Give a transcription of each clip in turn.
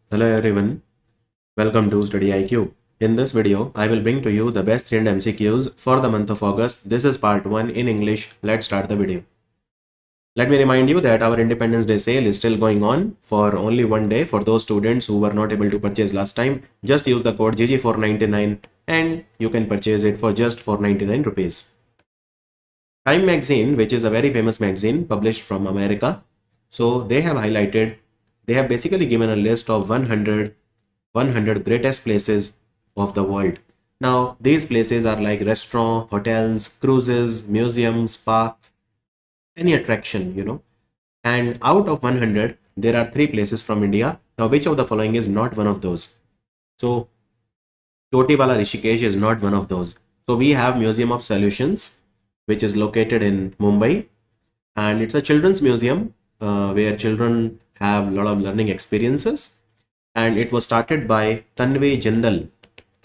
Hello everyone, welcome to Study IQ. In this video, I will bring to you the best 3 MCQs for the month of August. This is part 1 in English. Let's start the video. Let me remind you that our Independence Day sale is still going on for only one day. For those students who were not able to purchase last time, just use the code GG499 and you can purchase it for just 499 rupees. Time magazine, which is a very famous magazine published from America, so they have basically given a list of 100 greatest places of the world. Now, these places are like restaurants, hotels, cruises, museums, parks, any attraction. And out of 100, there are 3 places from India. Now, which of the following is not one of those? So, Chotibala Rishikesh is not one of those. So, we have Museum of Solutions, which is located in Mumbai. And it's a children's museum where children have a lot of learning experiences. And it was started by Tanvi Jindal,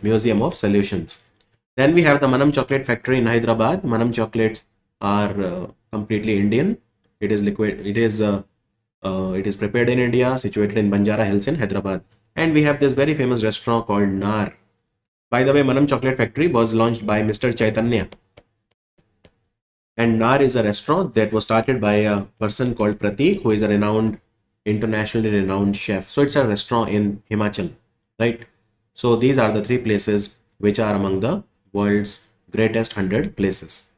Museum of Solutions. Then we have the Manam Chocolate Factory in Hyderabad. Manam chocolates are completely Indian. It is liquid. It is prepared in India, situated in Banjara Hills in Hyderabad. And we have this very famous restaurant called Nar. By the way, Manam Chocolate Factory was launched by Mr. Chaitanya. And Nar is a restaurant that was started by a person called Pratik, who is a internationally renowned chef. So it's a restaurant in Himachal, right? So these are the 3 places which are among the world's greatest 100 places.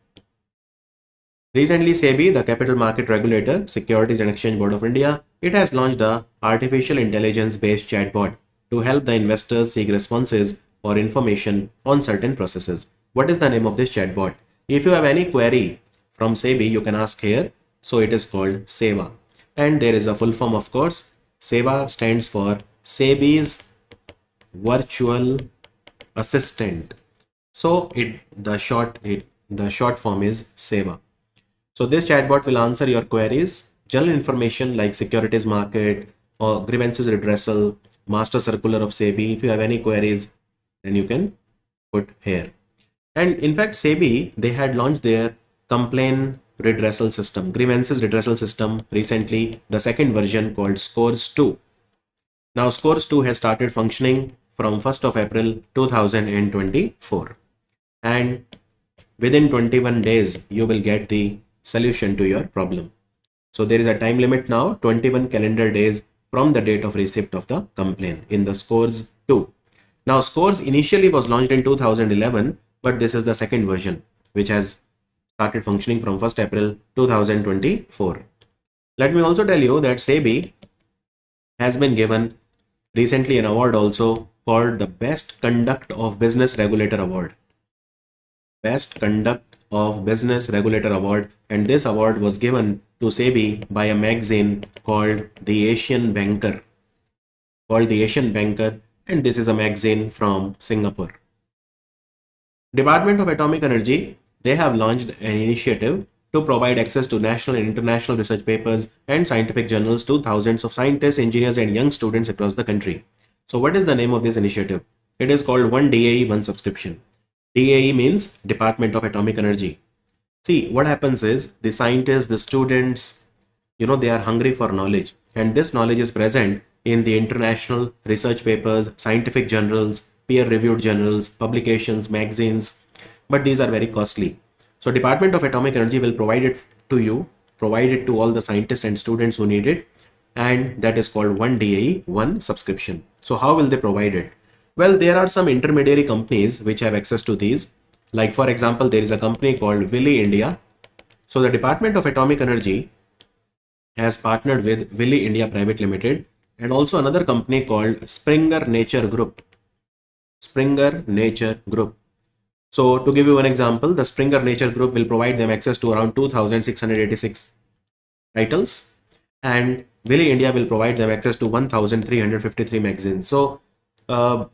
Recently, SEBI, the Capital Market Regulator, Securities and Exchange Board of India, it has launched a artificial intelligence-based chatbot to help the investors seek responses or information on certain processes. What is the name of this chatbot? If you have any query from SEBI, you can ask here. So it is called SEVA. And there is a full form, of course. SEVA stands for SEBI's Virtual Assistant. So the short form is SEVA. So this chatbot will answer your queries, general information like securities market or grievances redressal, master circular of SEBI. If you have any queries, then you can put here. And in fact, SEBI, they had launched their complaint redressal system, grievances redressal system recently, the second version called Scores 2. Now Scores 2 has started functioning from 1st of April 2024. And within 21 days, you will get the solution to your problem. So there is a time limit now, 21 calendar days from the date of receipt of the complaint in the Scores 2. Now Scores initially was launched in 2011, but this is the second version which has started functioning from 1st April 2024. Let me also tell you that SEBI has been given recently an award also called the Best Conduct of Business Regulator Award. Best Conduct of Business Regulator Award, and this award was given to SEBI by a magazine called The Asian Banker. And this is a magazine from Singapore. Department of Atomic Energy, they have launched an initiative to provide access to national and international research papers and scientific journals to thousands of scientists, engineers, and young students across the country. So what is the name of this initiative? It is called One DAE, One Subscription. DAE means Department of Atomic Energy. See, what happens is the scientists, the students, they are hungry for knowledge, and this knowledge is present in the international research papers, scientific journals, peer-reviewed journals, publications, magazines, but these are very costly. So Department of Atomic Energy will provide it to you, provide it to all the scientists and students who need it, and that is called One DAE, One Subscription. So how will they provide it? Well, there are some intermediary companies which have access to these. Like for example, there is a company called Willy India. So the Department of Atomic Energy has partnered with Willy India Private Limited and also another company called Springer Nature Group. So to give you one example, the Springer Nature Group will provide them access to around 2,686 titles, and Willy India will provide them access to 1,353 magazines. So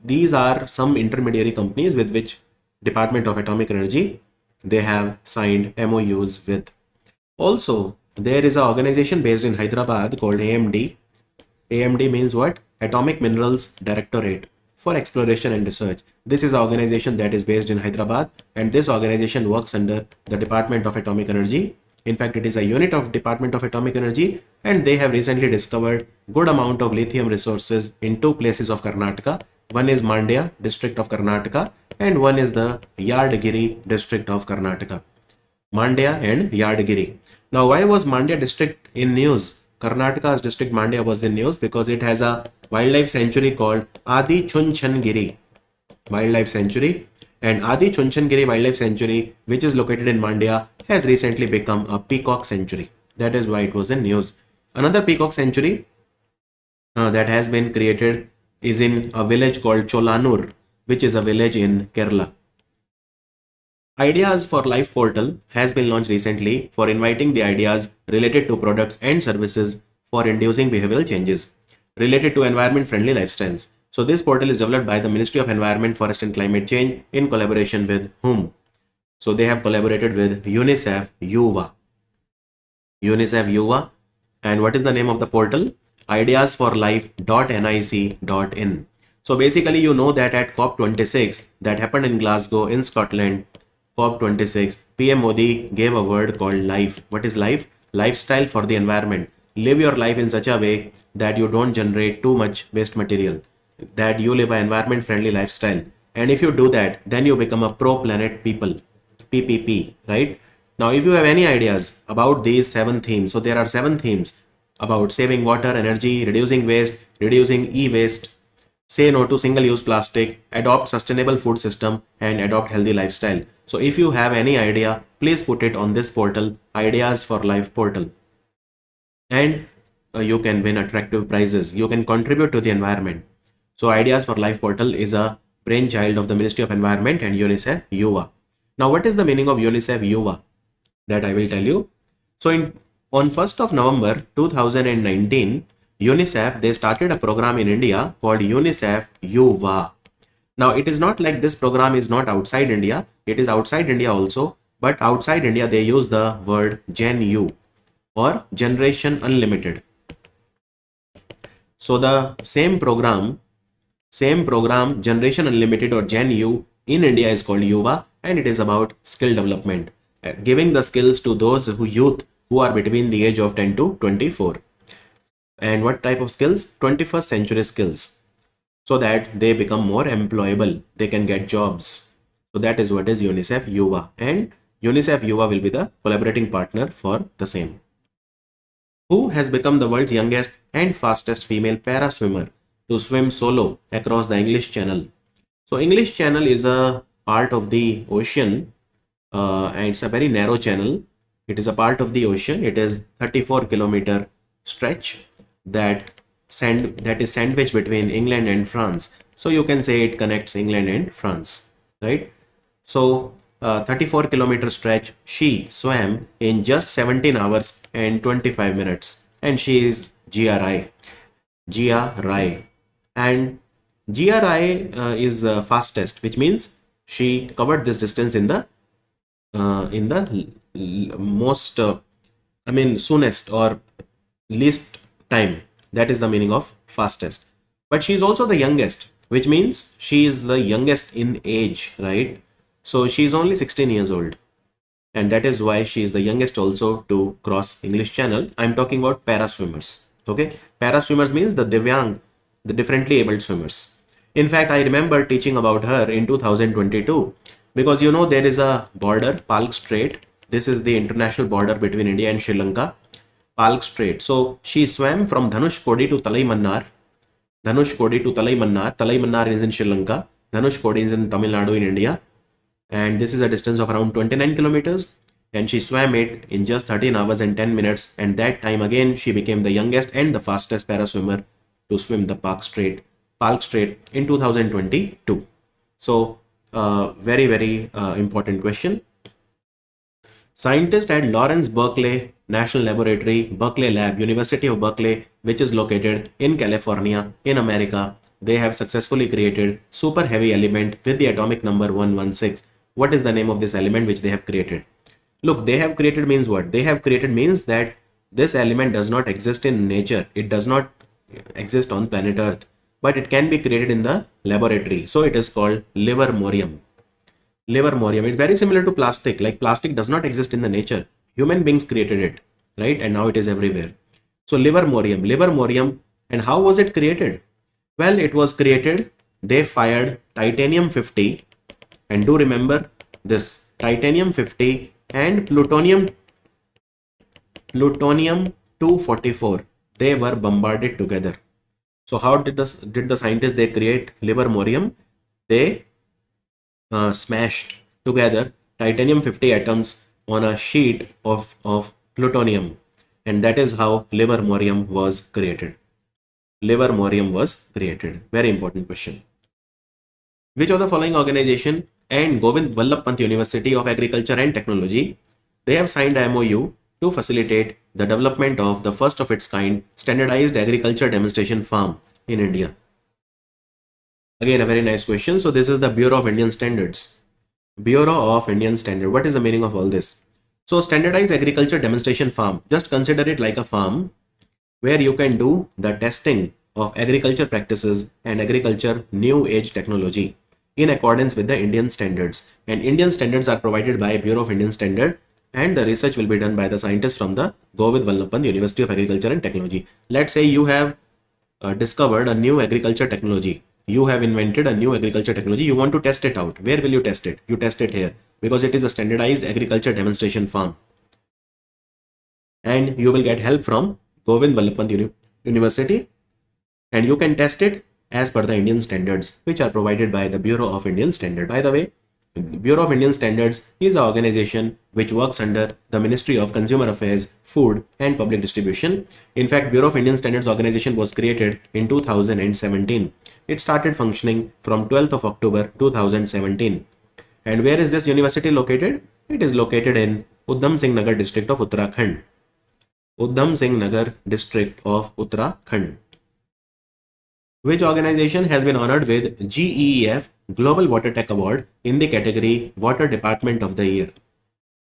these are some intermediary companies with which Department of Atomic Energy, they have signed MOUs with. Also, there is an organization based in Hyderabad called AMD. AMD means what? Atomic Minerals Directorate for Exploration and Research. This is an organization that is based in Hyderabad, and this organization works under the Department of Atomic Energy, In fact, it is a unit of Department of Atomic Energy, and they have recently discovered good amount of lithium resources in two places of Karnataka. One is Mandya district of Karnataka, and one is the Yadgiri district of Karnataka. Mandya and Yadgiri. Now, why was Mandya district in news? Karnataka's district Mandya was in news because it has a wildlife sanctuary called Adi Chunchangiri Wildlife Sanctuary, and Adi Chunchangiri Wildlife Sanctuary, which is located in Mandya, has recently become a peacock sanctuary. That is why it was in news. Another peacock sanctuary that has been created is in a village called Cholanur, which is a village in Kerala. Ideas for Life portal has been launched recently for inviting the ideas related to products and services for inducing behavioral changes related to environment-friendly lifestyles. So this portal is developed by the Ministry of Environment, Forest and Climate Change in collaboration with whom? So they have collaborated with UNICEF Yuva. UNICEF Yuva. And what is the name of the portal? ideasforlife.nic.in. So basically, you know that at COP26 that happened in Glasgow in Scotland, COP26, PM Modi gave a word called life. What is life? Lifestyle for the environment. Live your life in such a way that you don't generate too much waste material, that you live an environment friendly lifestyle. And if you do that, then you become a pro planet people, PPP, right? Now, if you have any ideas about these 7 themes, so there are 7 themes about saving water, energy, reducing waste, reducing e-waste, say no to single-use plastic, adopt sustainable food system, and adopt healthy lifestyle. So if you have any idea, please put it on this portal, Ideas for Life portal. And you can win attractive prizes. You can contribute to the environment. So Ideas for Life portal is a brainchild of the Ministry of Environment and UNICEF Yuva. Now, what is the meaning of UNICEF Yuva? That I will tell you. So on 1st of November 2019, UNICEF, they started a program in India called UNICEF Yuva. Now, it is not like this program is not outside India. It is outside India also. But outside India, they use the word Gen U or Generation Unlimited. So the same program, Generation Unlimited or Gen U in India is called Yuva, and it is about skill development, giving the skills to those youth who are between the age of 10 to 24. And what type of skills? 21st century skills, so that they become more employable, they can get jobs. So that is what is UNICEF Yuva, and UNICEF Yuva will be the collaborating partner for the same. Who has become the world's youngest and fastest female para swimmer to swim solo across the English Channel? So English Channel is a part of the ocean, and it's a very narrow channel. It is a part of the ocean. It is 34-kilometer stretch that is sandwiched between England and France. So you can say it connects England and France, right? So 34-kilometer stretch she swam in just 17 hours and 25 minutes, and she is Gia Rai. And Gia Rai is fastest, which means she covered this distance in the most soonest or least time. That is the meaning of fastest. But she is also the youngest, which means she is the youngest in age, right? So she is only 16 years old, and that is why she is the youngest also to cross English Channel. I'm talking about para swimmers. Okay, para swimmers means the Divyang, the differently abled swimmers. In fact, I remember teaching about her in 2022, because you know there is a border, Palk Strait. This is the international border between India and Sri Lanka, Palk Strait. So she swam from Dhanushkodi to Talaimannar. Talaimannar is in Sri Lanka. Dhanushkodi is in Tamil Nadu in India. And this is a distance of around 29 kilometers. And she swam it in just 13 hours and 10 minutes. And that time again, she became the youngest and the fastest para swimmer to swim the Palk Strait in 2022. So very, very important question. Scientists at Lawrence Berkeley National Laboratory, Berkeley Lab, University of Berkeley, which is located in California, in America, they have successfully created super heavy element with the atomic number 116. What is the name of this element which they have created? Look, they have created means what? They have created means that this element does not exist in nature. It does not exist on planet Earth, but it can be created in the laboratory. So it is called livermorium. Livermorium. It's very similar to plastic. Like plastic does not exist in the nature. Human beings created it, right? And now it is everywhere. So livermorium, and how was it created? Well, it was created, they fired titanium 50, and do remember this titanium 50 and plutonium 244, they were bombarded together. So how did the scientists they create livermorium? They smashed together titanium 50 atoms on a sheet of plutonium, and that is how livermorium was created. Livermorium was created. Very important question. Which of the following organization and Govind Vallabh Pant University of Agriculture and Technology, they have signed a MOU to facilitate the development of the first of its kind standardized agriculture demonstration farm in India? Again, a very nice question. So this is the Bureau of Indian Standards. Bureau of Indian Standard. What is the meaning of all this? So standardized agriculture demonstration farm. Just consider it like a farm where you can do the testing of agriculture practices and agriculture new age technology in accordance with the Indian standards. And Indian standards are provided by Bureau of Indian Standard, and the research will be done by the scientists from the Govind Vallabh Pant University of Agriculture and Technology. Let's say you have discovered a new agriculture technology. You have invented a new agriculture technology. You want to test it out. Where will you test it? You test it here because it is a standardized agriculture demonstration farm. And you will get help from Govind Vallabh Pant University, and you can test it as per the Indian standards, which are provided by the Bureau of Indian Standard. By the way, Bureau of Indian Standards is an organization which works under the Ministry of Consumer Affairs, Food and Public Distribution. In fact, Bureau of Indian Standards organization was created in 2017. It started functioning from 12th of October 2017. And where is this university located? It is located in Udham Singh Nagar district of Uttarakhand. Udham Singh Nagar district of Uttarakhand. Which organization has been honored with GEEF Global Water Tech Award in the category Water Department of the Year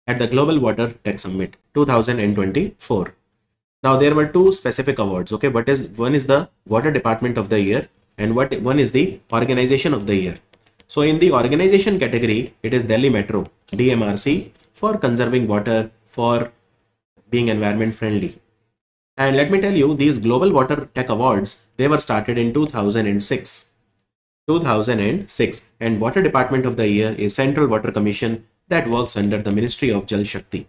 at the Global Water Tech Summit 2024? Now there were two specific awards. Okay, one is the Water Department of the Year, and one is the Organization of the Year. So in the organization category, it is Delhi Metro, DMRC, for conserving water, for being environment friendly. And let me tell you, these Global Water Tech Awards, they were started in 2006. 2006, and Water Department of the Year is Central Water Commission that works under the Ministry of Jal Shakti.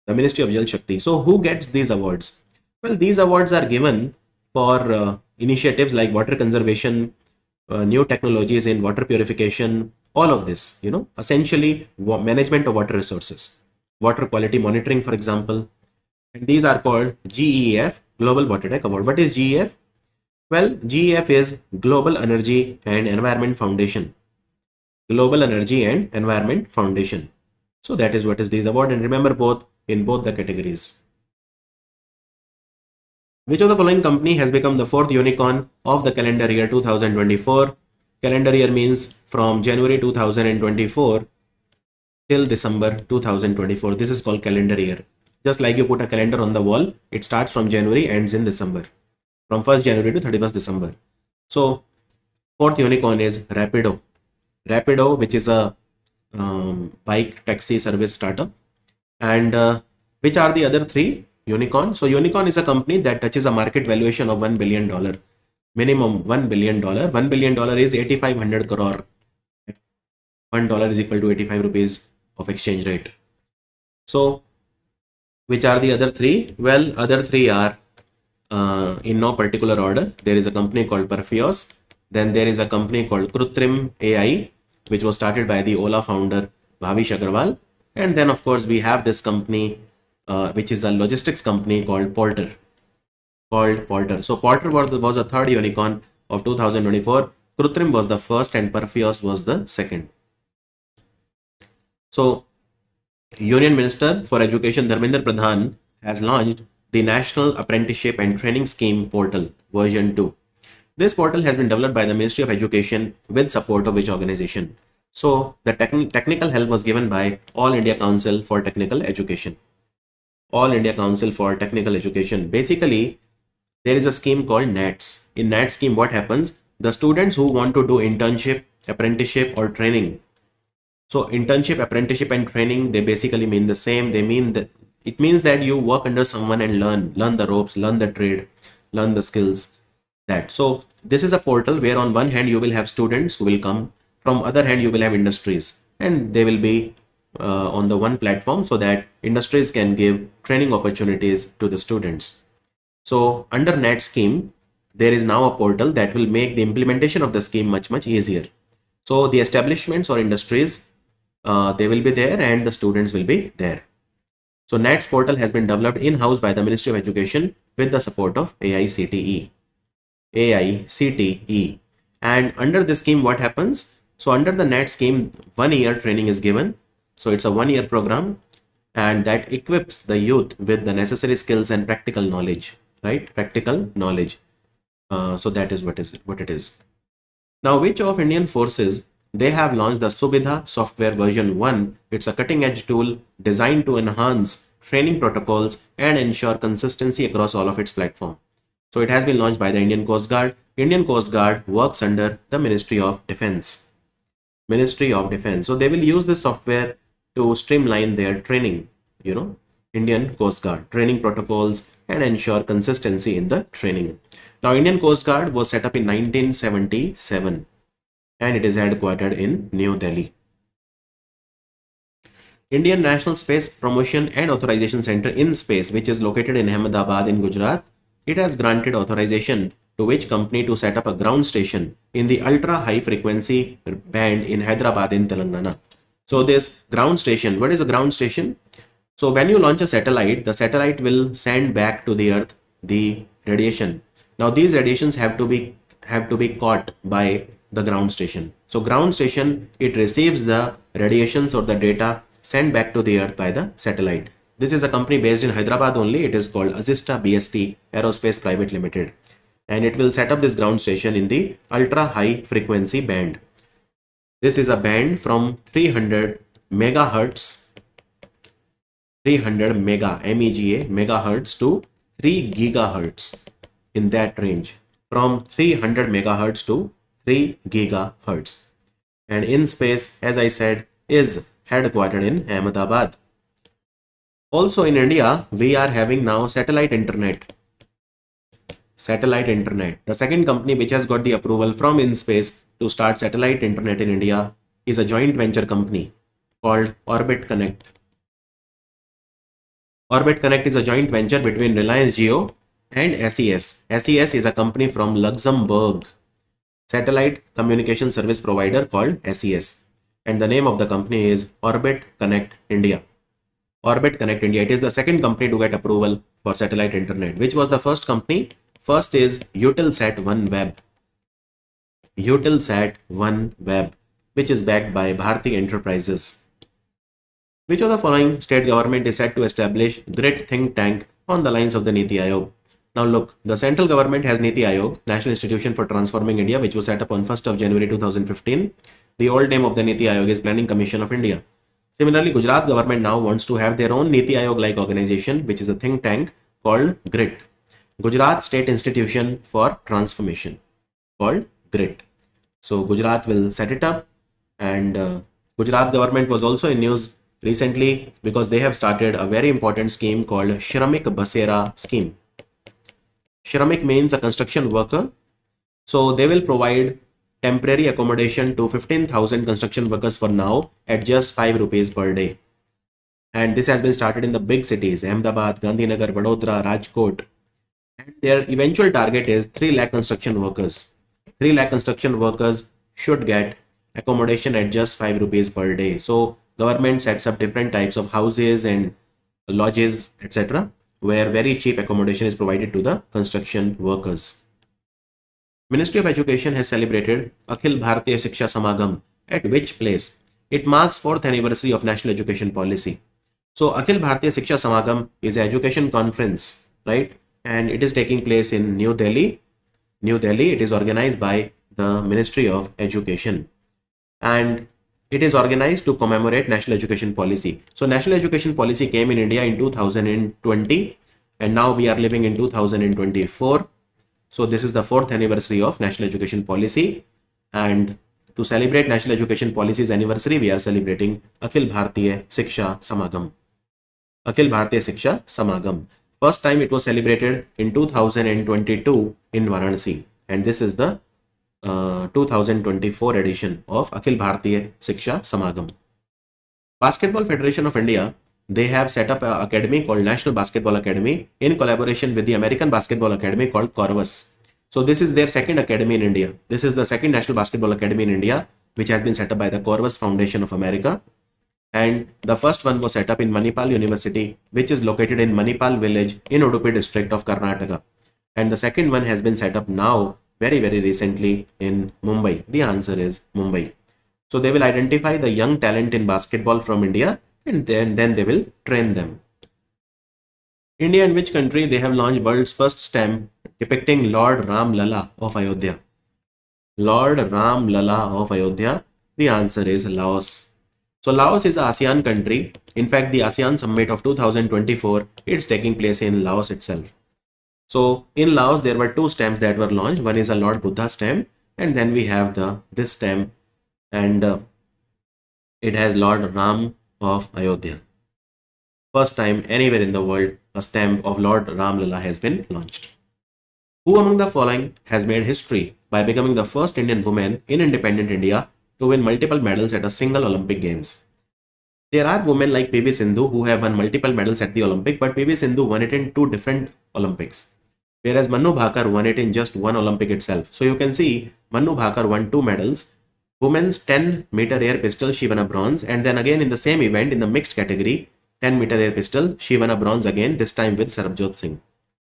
The Ministry of Jal Shakti. So who gets these awards? Well, these awards are given for initiatives like water conservation, new technologies in water purification, all of this, essentially management of water resources, water quality monitoring, for example. And these are called GEF, Global Water Tech Award. What is GEF? Well, GEF is Global Energy and Environment Foundation. Global Energy and Environment Foundation. So that is what is these award, and remember in both the categories. Which of the following company has become the fourth unicorn of the calendar year 2024? Calendar year means from January 2024 till December 2024. This is called calendar year. Just like you put a calendar on the wall, it starts from January, ends in December. From 1st January to 31st December. So, fourth unicorn is Rapido. Rapido, which is a bike taxi service startup. And which are the other three unicorns? So, unicorn is a company that touches a market valuation of $1 billion. Minimum $1 billion. $1 billion is 8,500 crore. $1 is equal to 85 rupees of exchange rate. So, which are the other three? Well, other three are in no particular order. There is a company called Perfios. Then there is a company called Krutrim AI, which was started by the Ola founder Bhavish Agrawal. And then of course we have this company, which is a logistics company called Porter. So Porter was the third unicorn of 2024. Krutrim was the first, and Perfios was the second. So Union Minister for Education Dharmendra Pradhan has launched the National Apprenticeship and Training Scheme Portal version 2. This portal has been developed by the Ministry of Education with support of which organization? So the technical help was given by All India Council for Technical Education. All India Council for Technical Education. Basically, there is a scheme called NATS. In NATS scheme, what happens? The students who want to do internship, apprenticeship or training. So internship, apprenticeship and training, they basically mean the same. They mean that It means that you work under someone and learn the ropes, learn the trade, learn the skills. That so this is a portal where on one hand you will have students who will come, from other hand you will have industries, and they will be on the one platform so that industries can give training opportunities to the students. So under NET scheme, there is now a portal that will make the implementation of the scheme much easier. So the establishments or industries, they will be there and the students will be there. So NET's portal has been developed in-house by the Ministry of Education with the support of AICTE. And under this scheme, what happens? So under the NET scheme, 1 year training is given. So it's a 1-year program, and that equips the youth with the necessary skills and practical knowledge, right? Practical knowledge. So that is what it is. Now, which of Indian forces, they have launched the Subidha software version 1. It's a cutting-edge tool designed to enhance training protocols and ensure consistency across all of its platform. So it has been launched by the Indian Coast Guard. Indian Coast Guard works under the Ministry of Defense. Ministry of Defense. So they will use this software to streamline their training, Indian Coast Guard training protocols and ensure consistency in the training. Now, Indian Coast Guard was set up in 1977 and it is headquartered in New Delhi. Indian National Space Promotion and Authorization Center in Space, which is located in Ahmedabad in Gujarat, it has granted authorization to which company to set up a ground station in the ultra high frequency band in Hyderabad in Telangana. So this ground station, what is a ground station? So when you launch a satellite, the satellite will send back to the earth the radiation. Now these radiations have to be caught by the ground station. So ground station, it receives the radiations or the data sent back to the earth by the satellite. This is a company based in Hyderabad only. It is called Azista BST Aerospace Private Limited, and it will set up this ground station in the ultra high frequency band. This is a band from 300 megahertz, 300 megahertz to 3 gigahertz, in that range, from 300 megahertz to 3 gigahertz. And in space, as I said, is headquartered in Ahmedabad. Also in India, we are having now satellite internet. Satellite internet. The second company which has got the approval from InSpace to start satellite internet in India is a joint venture company called Orbit Connect. Orbit Connect is a joint venture between Reliance Jio and SES. SES is a company from Luxembourg, satellite communication service provider called SES. And the name of the company is Orbit Connect India. Orbit Connect India. It is the second company to get approval for satellite internet. Which was the first company? First is Eutelsat OneWeb. Eutelsat OneWeb, which is backed by Bharti Enterprises. Which of the following state government is set to establish GRIT think tank on the lines of the Niti Aayog? Now look, the central government has Niti Aayog, National Institution for Transforming India, which was set up on 1st of January 2015. The old name of the Niti Aayog is Planning Commission of India. Similarly, Gujarat government now wants to have their own Niti Aayog-like organization, which is a think tank called GRIT, Gujarat State Institution for Transformation, called GRIT. So Gujarat will set it up, and Gujarat government was also in news recently because they have started a very important scheme called Shramik Basera scheme. Shramik means a construction worker. So they will provide temporary accommodation to 15,000 construction workers for now at just 5 rupees per day. And this has been started in the big cities, Ahmedabad, Gandhinagar, Vadodara, Rajkot. And their eventual target is 3 lakh construction workers. 3 lakh construction workers should get accommodation at just 5 rupees per day. So government sets up different types of houses and lodges, etc., where very cheap accommodation is provided to the construction workers. Ministry of Education has celebrated Akhil Bharatiya Shiksha Samagam at which place? It marks 4th anniversary of National Education Policy. So Akhil Bharatiya Shiksha Samagam is an education conference, right? And it is taking place in New Delhi. New Delhi, it is organized by the Ministry of Education. And it is organized to commemorate National Education Policy. So National Education Policy came in India in 2020 and now we are living in 2024. So this is the 4th anniversary of National Education Policy, and to celebrate National Education Policy's anniversary, we are celebrating Akhil Bharatiya Shiksha Samagam. Akhil Bharatiya Shiksha Samagam. First time it was celebrated in 2022 in Varanasi, and this is the 2024 edition of Akhil Bharatiya Shiksha Samagam. Basketball Federation of India, they have set up an academy called National Basketball Academy in collaboration with the American Basketball Academy called Corvus. So this is their second academy in India. This is the second National Basketball Academy in India, which has been set up by the Corvus Foundation of America. And the first one was set up in Manipal University, which is located in Manipal village in Udupi district of Karnataka. And the second one has been set up now very recently in Mumbai. The answer is Mumbai. So they will identify the young talent in basketball from India, and then they will train them. India and which country they have launched world's first stamp depicting Lord Ram Lalla of Ayodhya? Lord Ram Lalla of Ayodhya. The answer is Laos. So Laos is an ASEAN country. In fact, the ASEAN Summit of 2024 it's taking place in Laos itself. So in Laos there were two stamps that were launched. One is a Lord Buddha stamp, and then we have this stamp, and it has Lord Ram of Ayodhya. First time anywhere in the world a stamp of Lord Ram Lalla has been launched. Who among the following has made history by becoming the first Indian woman in independent India to win multiple medals at a single Olympic Games? There are women like PV Sindhu who have won multiple medals at the Olympic, but PV Sindhu won it in two different Olympics, whereas Manu Bhakar won it in just one Olympic itself. So you can see Manu Bhakar won two medals. Women's 10-meter air pistol, she won a bronze, and then again in the same event in the mixed category, 10-meter air pistol, she won a bronze again, this time with Sarabjot Singh.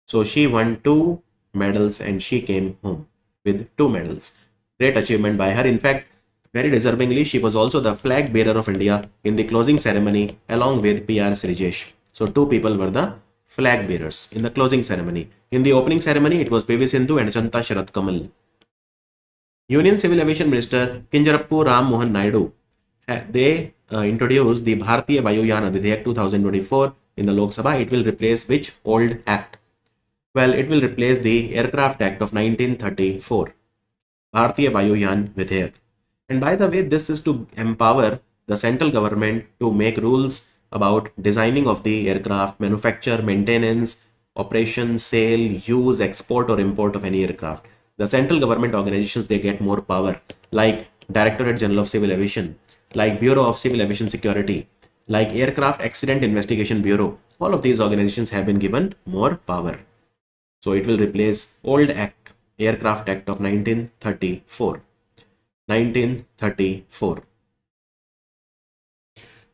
So she won two medals and she came home with two medals. Great achievement by her. In fact, very deservingly, she was also the flag bearer of India in the closing ceremony along with PR Srijesh. So two people were the flag bearers in the closing ceremony. In the opening ceremony, it was PV Sindhu and Chanta Sharat Kamal. Union Civil Aviation Minister Kinjarappu Ram Mohan Naidu, they introduced the Bharatiya Vayuyana Vidhayak 2024 in the Lok Sabha. It will replace which old act? Well, it will replace the Aircraft Act of 1934, Bharatiya Vayuyan Vidhayak. And by the way, this is to empower the central government to make rules about designing of the aircraft, manufacture, maintenance, operation, sale, use, export or import of any aircraft. The central government organizations, they get more power, like Directorate General of Civil Aviation, like Bureau of Civil Aviation Security, like Aircraft Accident Investigation Bureau. All of these organizations have been given more power. So it will replace old act, Aircraft Act of 1934. 1934.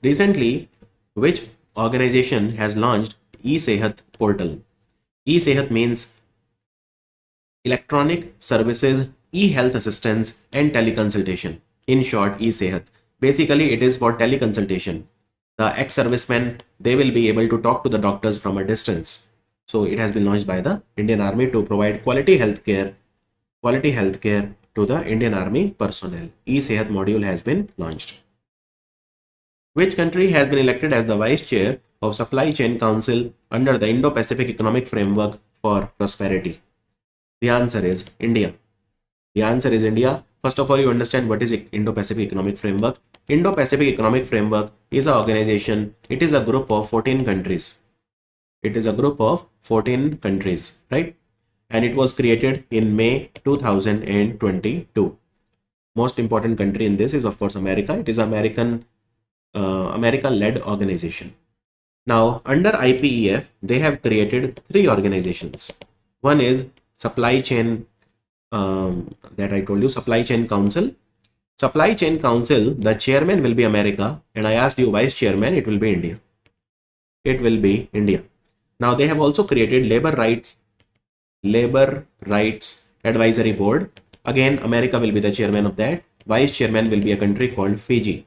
Recently, which organization has launched eSehat portal? eSehat means Electronic Services, e-health assistance and teleconsultation. In short, eSehat. Basically, it is for teleconsultation. The ex-servicemen, they will be able to talk to the doctors from a distance. So it has been launched by the Indian Army to provide quality healthcare to the Indian Army personnel. eSehat module has been launched. Which country has been elected as the Vice Chair of Supply Chain Council under the Indo-Pacific Economic Framework for Prosperity? The answer is India. The answer is India. First of all, you understand what is Indo-Pacific Economic Framework. Indo-Pacific Economic Framework is an organization. It is a group of 14 countries. It is a group of 14 countries, right? And it was created in May 2022. Most important country in this is of course America. It is American led organization. Now under IPEF, they have created three organizations. One is Supply Chain, that I told you, Supply Chain Council. Supply Chain Council, the chairman will be America, and I asked you vice chairman, it will be India. It will be India. Now they have also created Labor Rights Advisory Board. Again, America will be the chairman of that. Vice chairman will be a country called Fiji.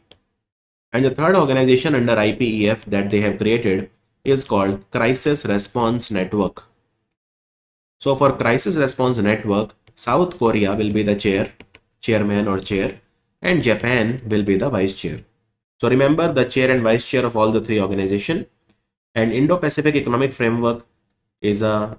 And the third organization under IPEF that they have created is called Crisis Response Network. So for Crisis Response Network, South Korea will be the chairman or chair, and Japan will be the vice chair. So remember the chair and vice chair of all the three organizations. And Indo-Pacific Economic Framework is a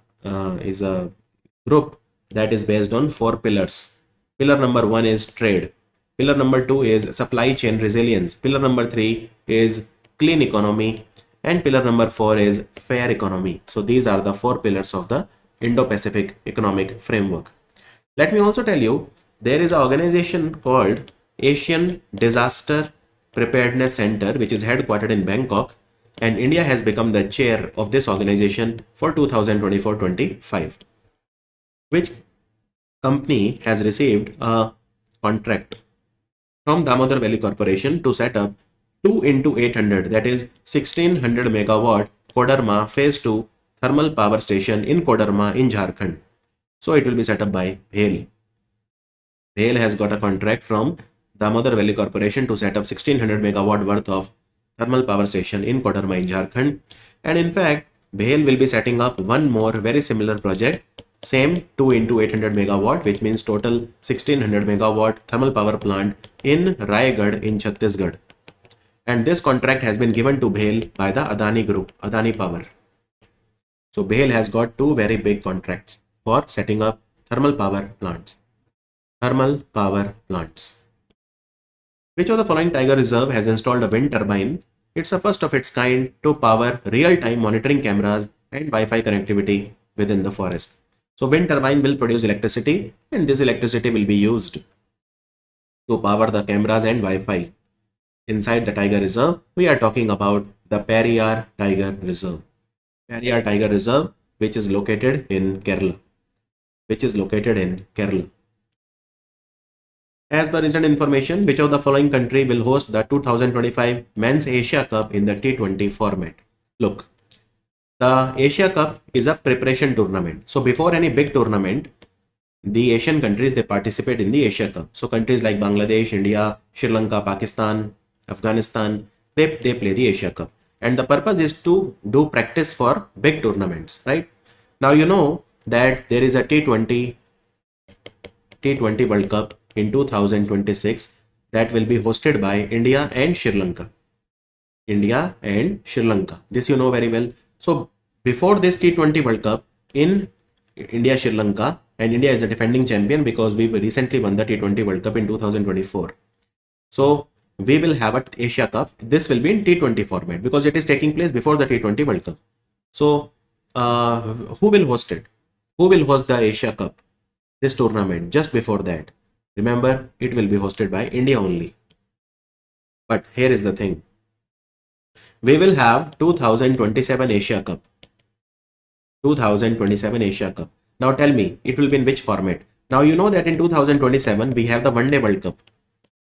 group that is based on 4 pillars. Pillar number 1 is trade. Pillar number 2 is supply chain resilience. Pillar number 3 is clean economy. And pillar number 4 is fair economy. So these are the 4 pillars of the Indo-Pacific Economic Framework. Let me also tell you, there is an organization called Asian Disaster Preparedness Center, which is headquartered in Bangkok, and India has become the chair of this organization for 2024-25. Which company has received a contract from Damodar Valley Corporation to set up 2 into 800, that is 1600 megawatt Kodarma Phase 2 thermal power station in Kodarma in Jharkhand. So it will be set up by BHEL. BHEL has got a contract from Damodar Valley Corporation to set up 1600 megawatt worth of thermal power station in Kodarma in Jharkhand. And in fact, BHEL will be setting up one more very similar project, same 2 into 800 megawatt, which means total 1600 megawatt thermal power plant in Raigad in Chhattisgarh. And this contract has been given to BHEL by the Adani Group, Adani Power. So BHEL has got 2 very big contracts for setting up thermal power plants. Thermal power plants. Which of the following tiger reserve has installed a wind turbine? It's the first of its kind to power real-time monitoring cameras and Wi-Fi connectivity within the forest. So wind turbine will produce electricity, and this electricity will be used to power the cameras and Wi-Fi. Inside the tiger reserve, we are talking about the Periyar Tiger Reserve. Periyar Tiger Reserve, which is located in Kerala. As per recent information, which of the following country will host the 2025 Men's Asia Cup in the T20 format? Look, the Asia Cup is a preparation tournament. So before any big tournament, the Asian countries, they participate in the Asia Cup. So countries like Bangladesh, India, Sri Lanka, Pakistan, Afghanistan, they play the Asia Cup. And the purpose is to do practice for big tournaments, right? Now you know that there is a T20 World Cup in 2026 that will be hosted by India and Sri Lanka. This you know very well. So before this T20 World Cup in India, Sri Lanka, and India is the defending champion because we recently won the T20 World Cup in 2024. So we will have an Asia Cup. This will be in T20 format because it is taking place before the T20 World Cup. So who will host it? Who will host the Asia Cup? This tournament just before that. Remember, it will be hosted by India only. But here is the thing. We will have 2027 Asia Cup. 2027 Asia Cup. Now tell me, it will be in which format? Now you know that in 2027 we have the One Day World Cup.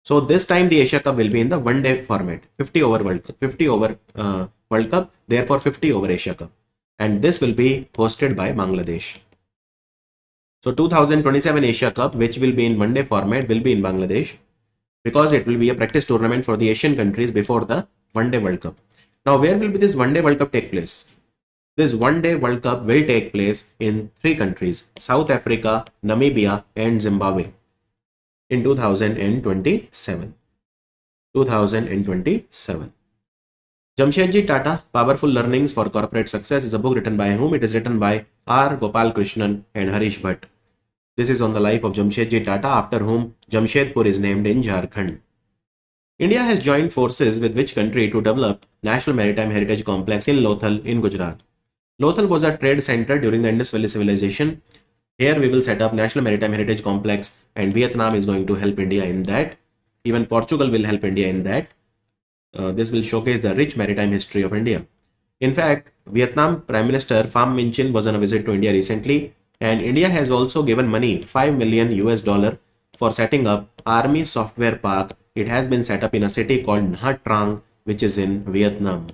So this time the Asia Cup will be in the one day format, 50 over World Cup, 50 over World Cup, therefore 50 over Asia Cup. And this will be hosted by Bangladesh. So 2027 Asia Cup, which will be in one day format, will be in Bangladesh because it will be a practice tournament for the Asian countries before the One Day World Cup. Now where will be this One Day World Cup take place? This One Day World Cup will take place in 3 countries, South Africa, Namibia and Zimbabwe in 2027. Jamshedji Tata, Powerful Learnings for Corporate Success is a book written by whom? It is written by R. Gopal Krishnan and Harish Bhatt. This is on the life of Jamshedji Tata, after whom Jamshedpur is named in Jharkhand. India has joined forces with which country to develop National Maritime Heritage Complex in Lothal in Gujarat? Lothal was a trade center during the Indus Valley Civilization. Here we will set up National Maritime Heritage Complex, and Vietnam is going to help India in that. Even Portugal will help India in that. This will showcase the rich maritime history of India. In fact, Vietnam Prime Minister Pham Minh Chinh was on a visit to India recently, and India has also given money, $5 million for setting up Army Software Park. It has been set up in a city called Nha Trang, which is in Vietnam.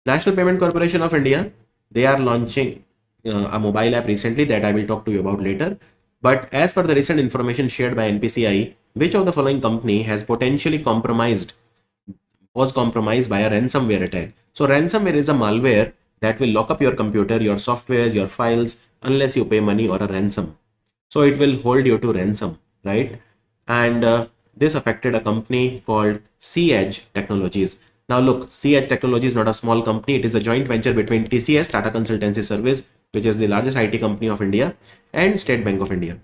National Payment Corporation of India, they are launching a mobile app recently that I will talk to you about later. But as per the recent information shared by NPCI, which of the following company has potentially was compromised by a ransomware attack? So ransomware is a malware that will lock up your computer, your softwares, your files, unless you pay money or a ransom. So it will hold you to ransom, right? And this affected a company called CA Aug Technologies. Now look, CA Aug Technology is not a small company. It is a joint venture between TCS, Tata Consultancy Service, which is the largest IT company of India, and State Bank of India.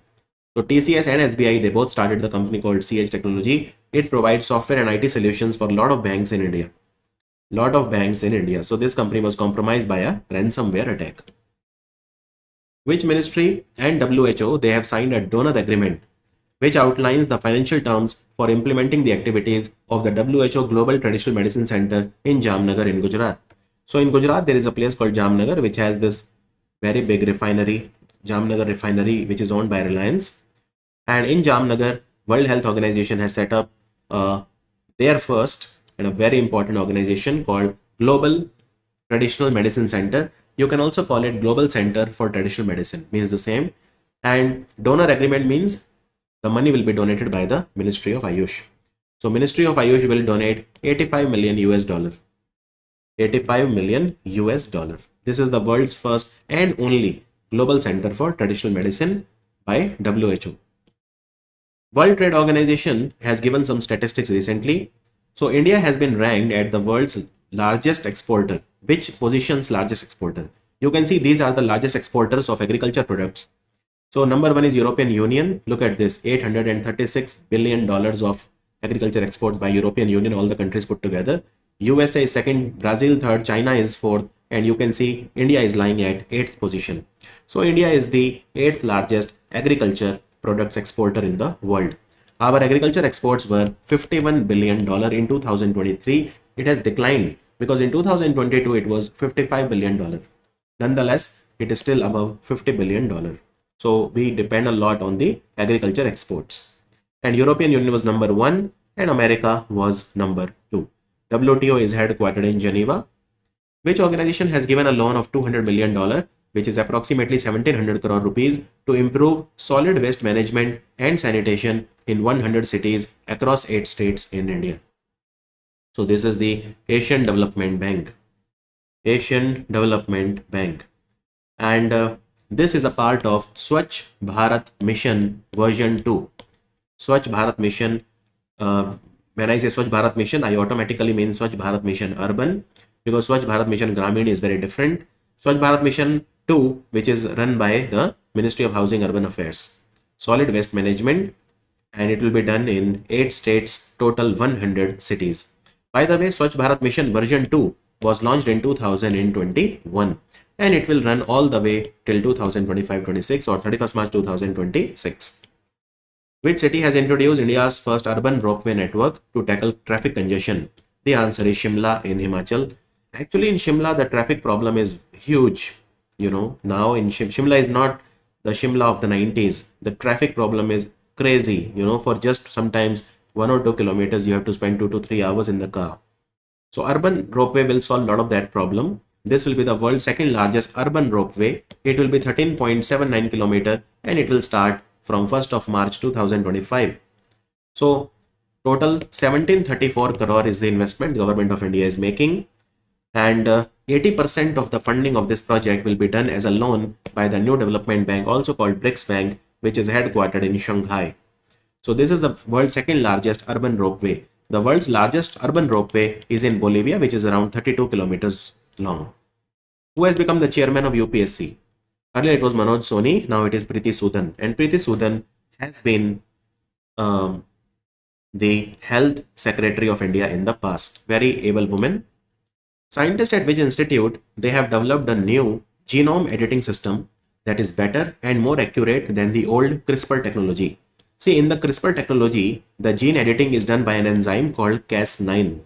So TCS and SBI, they both started the company called CA Aug Technology. It provides software and IT solutions for a lot of banks in India. lot of banks in India. So this company was compromised by a ransomware attack. Which ministry and WHO, they have signed a donor agreement which outlines the financial terms for implementing the activities of the WHO Global Traditional Medicine Center in Jamnagar in Gujarat. So in Gujarat, there is a place called Jamnagar which has this very big refinery, Jamnagar refinery, which is owned by Reliance. And in Jamnagar, World Health Organization has set up their first and a very important organization called Global Traditional Medicine Center. You can also call it Global Center for Traditional Medicine, means the same. And donor agreement means the money will be donated by the Ministry of Ayush. So Ministry of Ayush will donate 85 million US dollar. 85 million US dollar. This is the world's first and only global center for traditional medicine by WHO. World Trade Organization has given some statistics recently. So India has been ranked at the world's largest exporter. Which position's largest exporter? You can see these are the largest exporters of agriculture products. So number one is European Union. Look at this, $836 billion of agriculture exports by European Union, all the countries put together. USA is second, Brazil third, China is fourth, and you can see India is lying at 8th position. So India is the 8th largest agriculture products exporter in the world. Our agriculture exports were $51 billion in 2023. It has declined because in 2022 it was $55 billion. Nonetheless, it is still above $50 billion. So we depend a lot on the agriculture exports. And European Union was number 1 and America was number 2. WTO is headquartered in Geneva. Which organization has given a loan of $200 million, which is approximately 1700 crore rupees, to improve solid waste management and sanitation in 100 cities across 8 states in India? So this is the Asian Development Bank. Asian Development Bank. And this is a part of Swachh Bharat Mission version 2. Swachh Bharat Mission, when I say Swachh Bharat Mission, I automatically mean Swachh Bharat Mission Urban, because Swachh Bharat Mission Gramin is very different. Swachh Bharat Mission 2, which is run by the Ministry of Housing Urban Affairs. Solid waste management, and it will be done in 8 states, total 100 cities. By the way, Swachh Bharat Mission version 2 was launched in 2021. And it will run all the way till 2025-26 or 31st March 2026. Which city has introduced India's first urban ropeway network to tackle traffic congestion? The answer is Shimla in Himachal. Actually, in Shimla, the traffic problem is huge. You know, now in Shimla is not the Shimla of the 90s. The traffic problem is crazy. You know, for just sometimes 1 or 2 kilometers, you have to spend 2 to 3 hours in the car. So urban ropeway will solve a lot of that problem. This will be the world's second largest urban ropeway. It will be 13.79 km and it will start from 1st of March 2025. So total 1734 crore is the investment government of India is making, and 80% of the funding of this project will be done as a loan by the New Development Bank, also called BRICS Bank, which is headquartered in Shanghai. So this is the world's second largest urban ropeway. The world's largest urban ropeway is in Bolivia, which is around 32 kilometers long. Who has become the chairman of UPSC? Earlier it was Manoj Soni, now it is Preeti Sudan. And Preeti Sudan has been the Health Secretary of India in the past. Very able woman. Scientists at which institute, they have developed a new genome editing system that is better and more accurate than the old CRISPR technology. See, in the CRISPR technology, the gene editing is done by an enzyme called Cas9.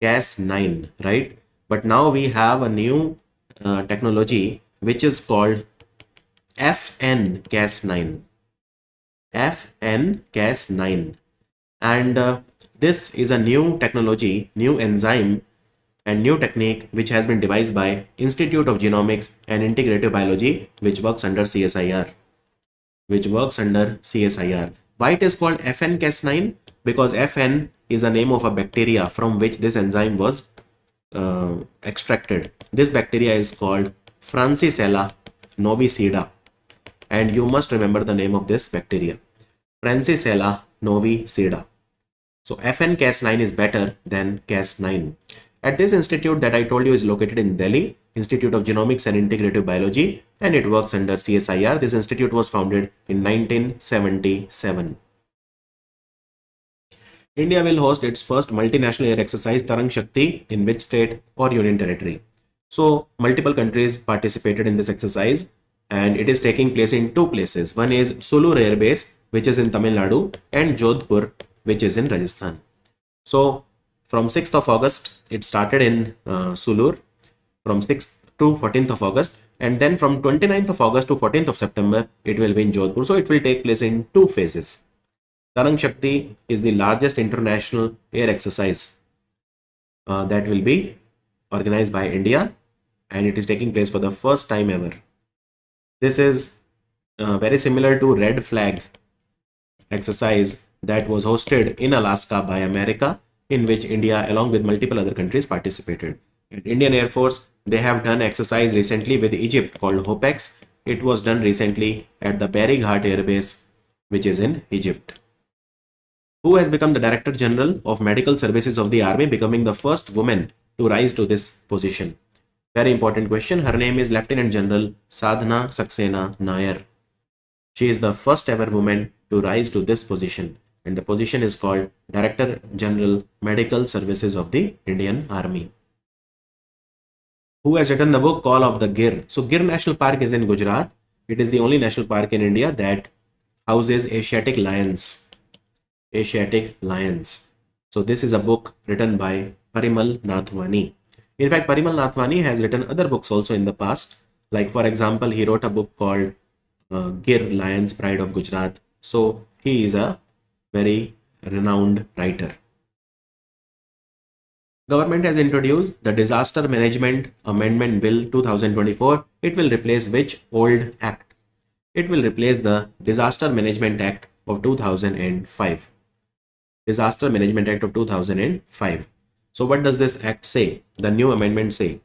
Cas9, right? But now we have a new technology which is called FN-Cas9. FN-Cas9. And this is a new technology, new enzyme and new technique which has been devised by Institute of Genomics and Integrative Biology, which works under CSIR. Why it is called FN-Cas9? Because FN is a name of a bacteria from which this enzyme was extracted. This bacteria is called Francisella novicida, and you must remember the name of this bacteria, Francisella novicida. So FN-Cas9 is better than Cas9. At this institute that I told you is located in Delhi, Institute of Genomics and Integrative Biology, and it works under CSIR. This institute was founded in 1977. India will host its first multinational air exercise Tarang Shakti in which state or union territory? So multiple countries participated in this exercise and it is taking place in two places. One is Sulur Air Base, which is in Tamil Nadu, and Jodhpur, which is in Rajasthan. So from 6th of August, it started in Sulur from 6th to 14th of August, and then from 29th of August to 14th of September, it will be in Jodhpur. So it will take place in two phases. Tarang Shakti is the largest international air exercise that will be organized by India, and it is taking place for the first time ever. This is very similar to Red Flag exercise that was hosted in Alaska by America, in which India along with multiple other countries participated. And Indian Air Force, they have done exercise recently with Egypt called HOPEX. It was done recently at the Bari Ghat Air Base, which is in Egypt. Who has become the Director General of Medical Services of the Army, becoming the first woman to rise to this position? Very important question. Her name is Lieutenant General Sadhana Saxena Nair. She is the first ever woman to rise to this position, and the position is called Director General Medical Services of the Indian Army. Who has written the book Call of the Gir? So Gir National Park is in Gujarat. It is the only national park in India that houses Asiatic lions. Asiatic lions. So this is a book written by Parimal Nathwani. In fact, Parimal Nathwani has written other books also in the past. Like for example, he wrote a book called Gir Lions Pride of Gujarat. So he is a very renowned writer. Government has introduced the Disaster Management Amendment Bill 2024. It will replace which old act? It will replace the Disaster Management Act of 2005. Disaster Management Act of 2005. So what does this act say? The new amendment say?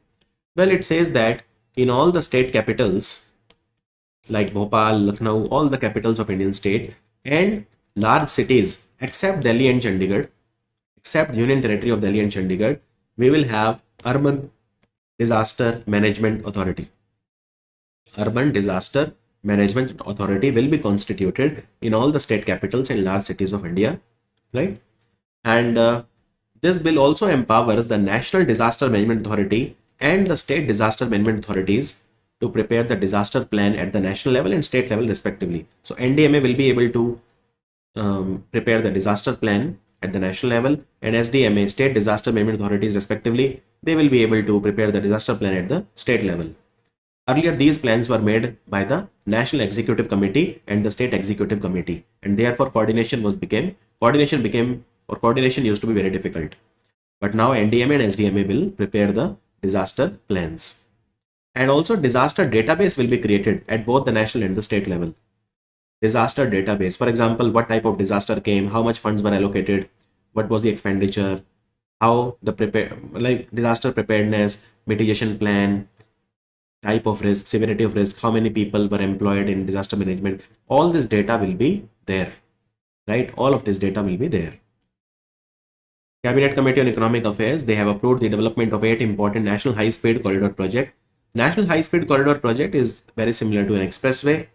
Well, it says that in all the state capitals like Bhopal, Lucknow, all the capitals of Indian state and large cities except Delhi and Chandigarh, except Union Territory of Delhi and Chandigarh, we will have Urban Disaster Management Authority. Urban Disaster Management Authority will be constituted in all the state capitals and large cities of India, right? And this bill also empowers the National Disaster Management Authority and the State Disaster Management Authorities to prepare the disaster plan at the national level and state level respectively. So NDMA will be able to prepare the disaster plan at the national level, and SDMA, State Disaster Management Authorities respectively, they will be able to prepare the disaster plan at the state level. Earlier, these plans were made by the National Executive Committee and the State Executive Committee, and therefore coordination used to be very difficult. But now NDMA and SDMA will prepare the disaster plans. And also disaster database will be created at both the national and the state level. Disaster database, for example, what type of disaster came, how much funds were allocated, what was the expenditure, how the disaster preparedness, mitigation plan, type of risk, severity of risk, how many people were employed in disaster management, all this data will be there, right? All of this data will be there. Cabinet Committee on Economic Affairs, they have approved the development of 8 important National High-Speed Corridor project. National High-Speed Corridor project is very similar to an expressway.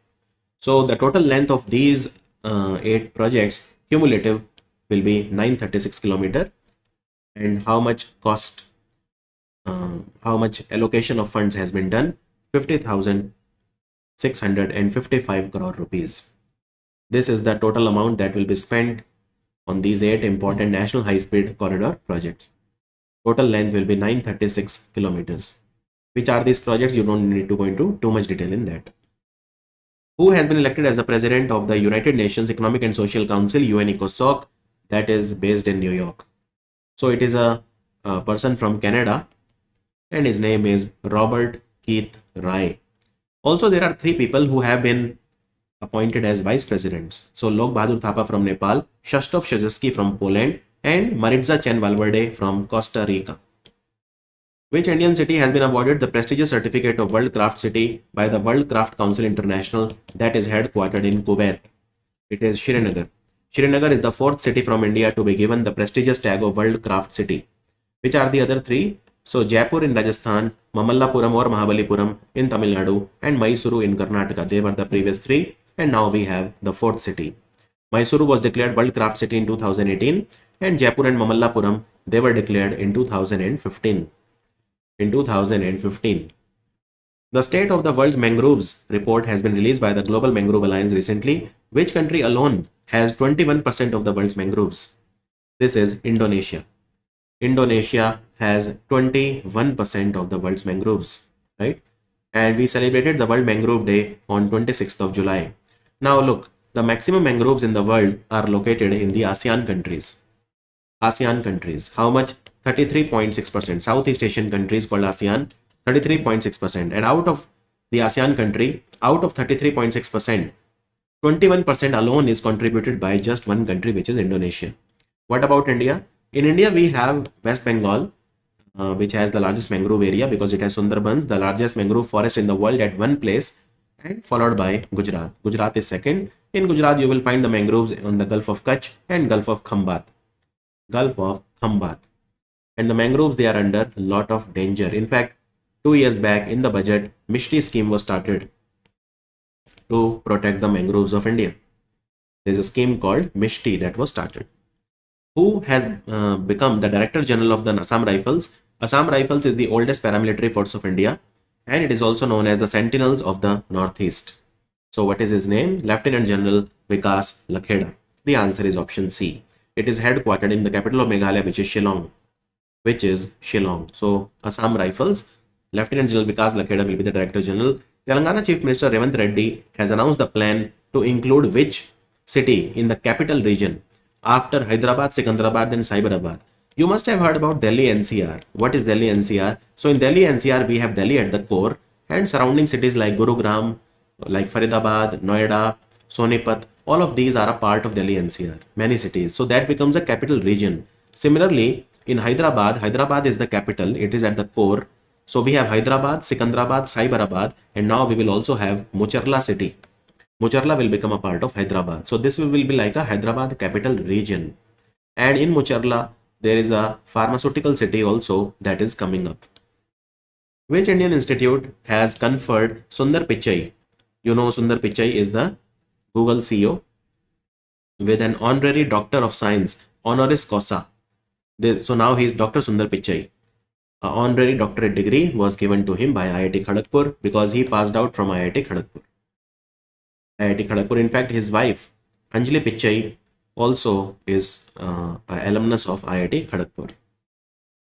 So the total length of these 8 projects cumulative will be 936 kilometer. And how much cost, how much allocation of funds has been done? 50,655 crore rupees. This is the total amount that will be spent on these 8 important national high-speed corridor projects. Total length will be 936 kilometers. Which are these projects? You don't need to go into too much detail in that. Who has been elected as the president of the United Nations Economic and Social Council, UNECOSOC, that is based in New York? So it is a person from Canada, and his name is Robert Keith Rai. Also, there are 3 people who have been appointed as vice presidents. So Lok Bahadur Thapa from Nepal, Shastov Szewski from Poland, and Maritza Chen Valverde from Costa Rica. Which Indian city has been awarded the prestigious certificate of World Craft City by the World Craft Council International that is headquartered in Kuwait? It is Srinagar. Srinagar is the 4th city from India to be given the prestigious tag of World Craft City. Which are the other 3? So Jaipur in Rajasthan, Mamallapuram or Mahabalipuram in Tamil Nadu, and Mysuru in Karnataka. They were the previous 3, and now we have the 4th city. Mysuru was declared World Craft City in 2018, and Jaipur and Mamallapuram, they were declared in 2015. In 2015. The State of the World's Mangroves report has been released by the Global Mangrove Alliance recently. Which country alone has 21% of the world's mangroves? This is Indonesia. Indonesia has 21% of the world's mangroves, right? And we celebrated the World Mangrove Day on 26th of July. Now look, the maximum mangroves in the world are located in the ASEAN countries. ASEAN countries. How much? 33.6%. Southeast Asian countries called ASEAN, 33.6%. And out of the ASEAN country, out of 33.6%, 21% alone is contributed by just one country, which is Indonesia. What about India? In India, we have West Bengal, which has the largest mangrove area because it has Sundarbans, the largest mangrove forest in the world at one place, and followed by Gujarat. Gujarat is second. In Gujarat, you will find the mangroves on the Gulf of Kutch and Gulf of Khambat. And the mangroves, they are under a lot of danger. In fact, 2 years back in the budget, Mishti scheme was started to protect the mangroves of India. There is a scheme called Mishti that was started. Who has become the Director General of the Assam Rifles? Assam Rifles is the oldest paramilitary force of India, and it is also known as the Sentinels of the Northeast. So what is his name? Lieutenant General Vikas Lakheda. The answer is option C. It is headquartered in the capital of Meghalaya, which is Shillong. So Assam Rifles, Lieutenant General Vikas Lakheda will be the Director General. Telangana Chief Minister Revant Reddy has announced the plan to include which city in the capital region after Hyderabad, Secunderabad and Cyberabad. You must have heard about Delhi NCR. What is Delhi NCR? So in Delhi NCR, we have Delhi at the core and surrounding cities like Gurugram, like Faridabad, Noida, Sonipat. All of these are a part of Delhi NCR, many cities. So that becomes a capital region. Similarly, in Hyderabad is the capital. It is at the core. So we have Hyderabad, Secunderabad, Cyberabad, and now we will also have Mucharla city. Mucharla will become a part of Hyderabad. So this will be like a Hyderabad capital region. And in Mucharla, there is a pharmaceutical city also that is coming up. Which Indian institute has conferred Sundar Pichai? You know Sundar Pichai is the Google CEO with an honorary Doctor of Science, honoris causa. So now he is Dr. Sundar Pichai. An honorary doctorate degree was given to him by IIT Kharagpur because he passed out from IIT Kharagpur. In fact, his wife Anjali Pichai also is an alumnus of IIT Kharagpur.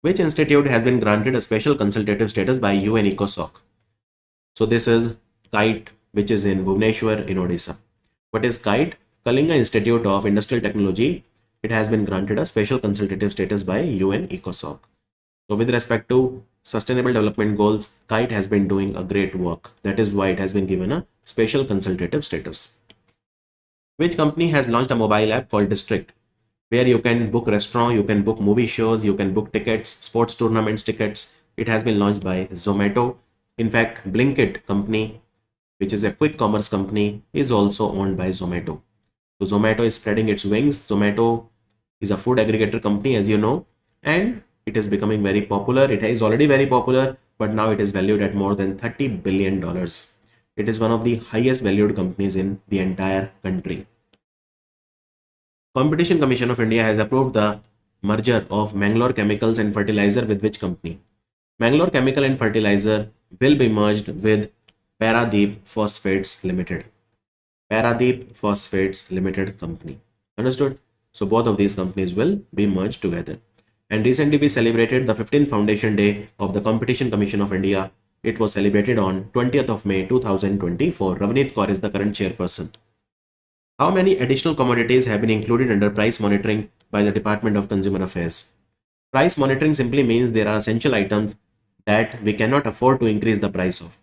Which institute has been granted a special consultative status by UN ECOSOC? So this is KITE, which is in Bhubaneswar in Odisha. What is KITE? Kalinga Institute of Industrial Technology. It has been granted a special consultative status by UN ECOSOC. So with respect to Sustainable Development Goals, KITE has been doing a great work. That is why it has been given a special consultative status. Which company has launched a mobile app called District, where you can book restaurant, you can book movie shows, you can book tickets, sports tournaments tickets. It has been launched by Zomato. In fact, Blinkit company, which is a quick commerce company, is also owned by Zomato. So Zomato is spreading its wings. Zomato is a food aggregator company, as you know, and it is becoming very popular. It is already very popular, but now it is valued at more than $30 billion. It is one of the highest valued companies in the entire country. Competition Commission of India has approved the merger of Mangalore Chemicals and Fertilizer with which company? Mangalore Chemical and Fertilizer will be merged with Paradeep Phosphates Limited. Paradeep Phosphates Limited company. Understood? So both of these companies will be merged together. And recently we celebrated the 15th Foundation Day of the Competition Commission of India. It was celebrated on 20th of May 2024. Ravneet Kaur is the current chairperson. How many additional commodities have been included under price monitoring by the Department of Consumer Affairs? Price monitoring simply means there are essential items that we cannot afford to increase the price of.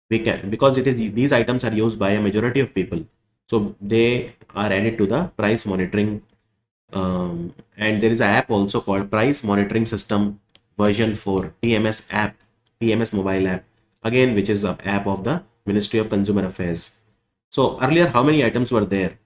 Because these items are used by a majority of people. So they are added to the price monitoring. And there is an app also called Price Monitoring System version 4, PMS app, PMS mobile app, again, which is an app of the Ministry of Consumer Affairs. So earlier, how many items were there?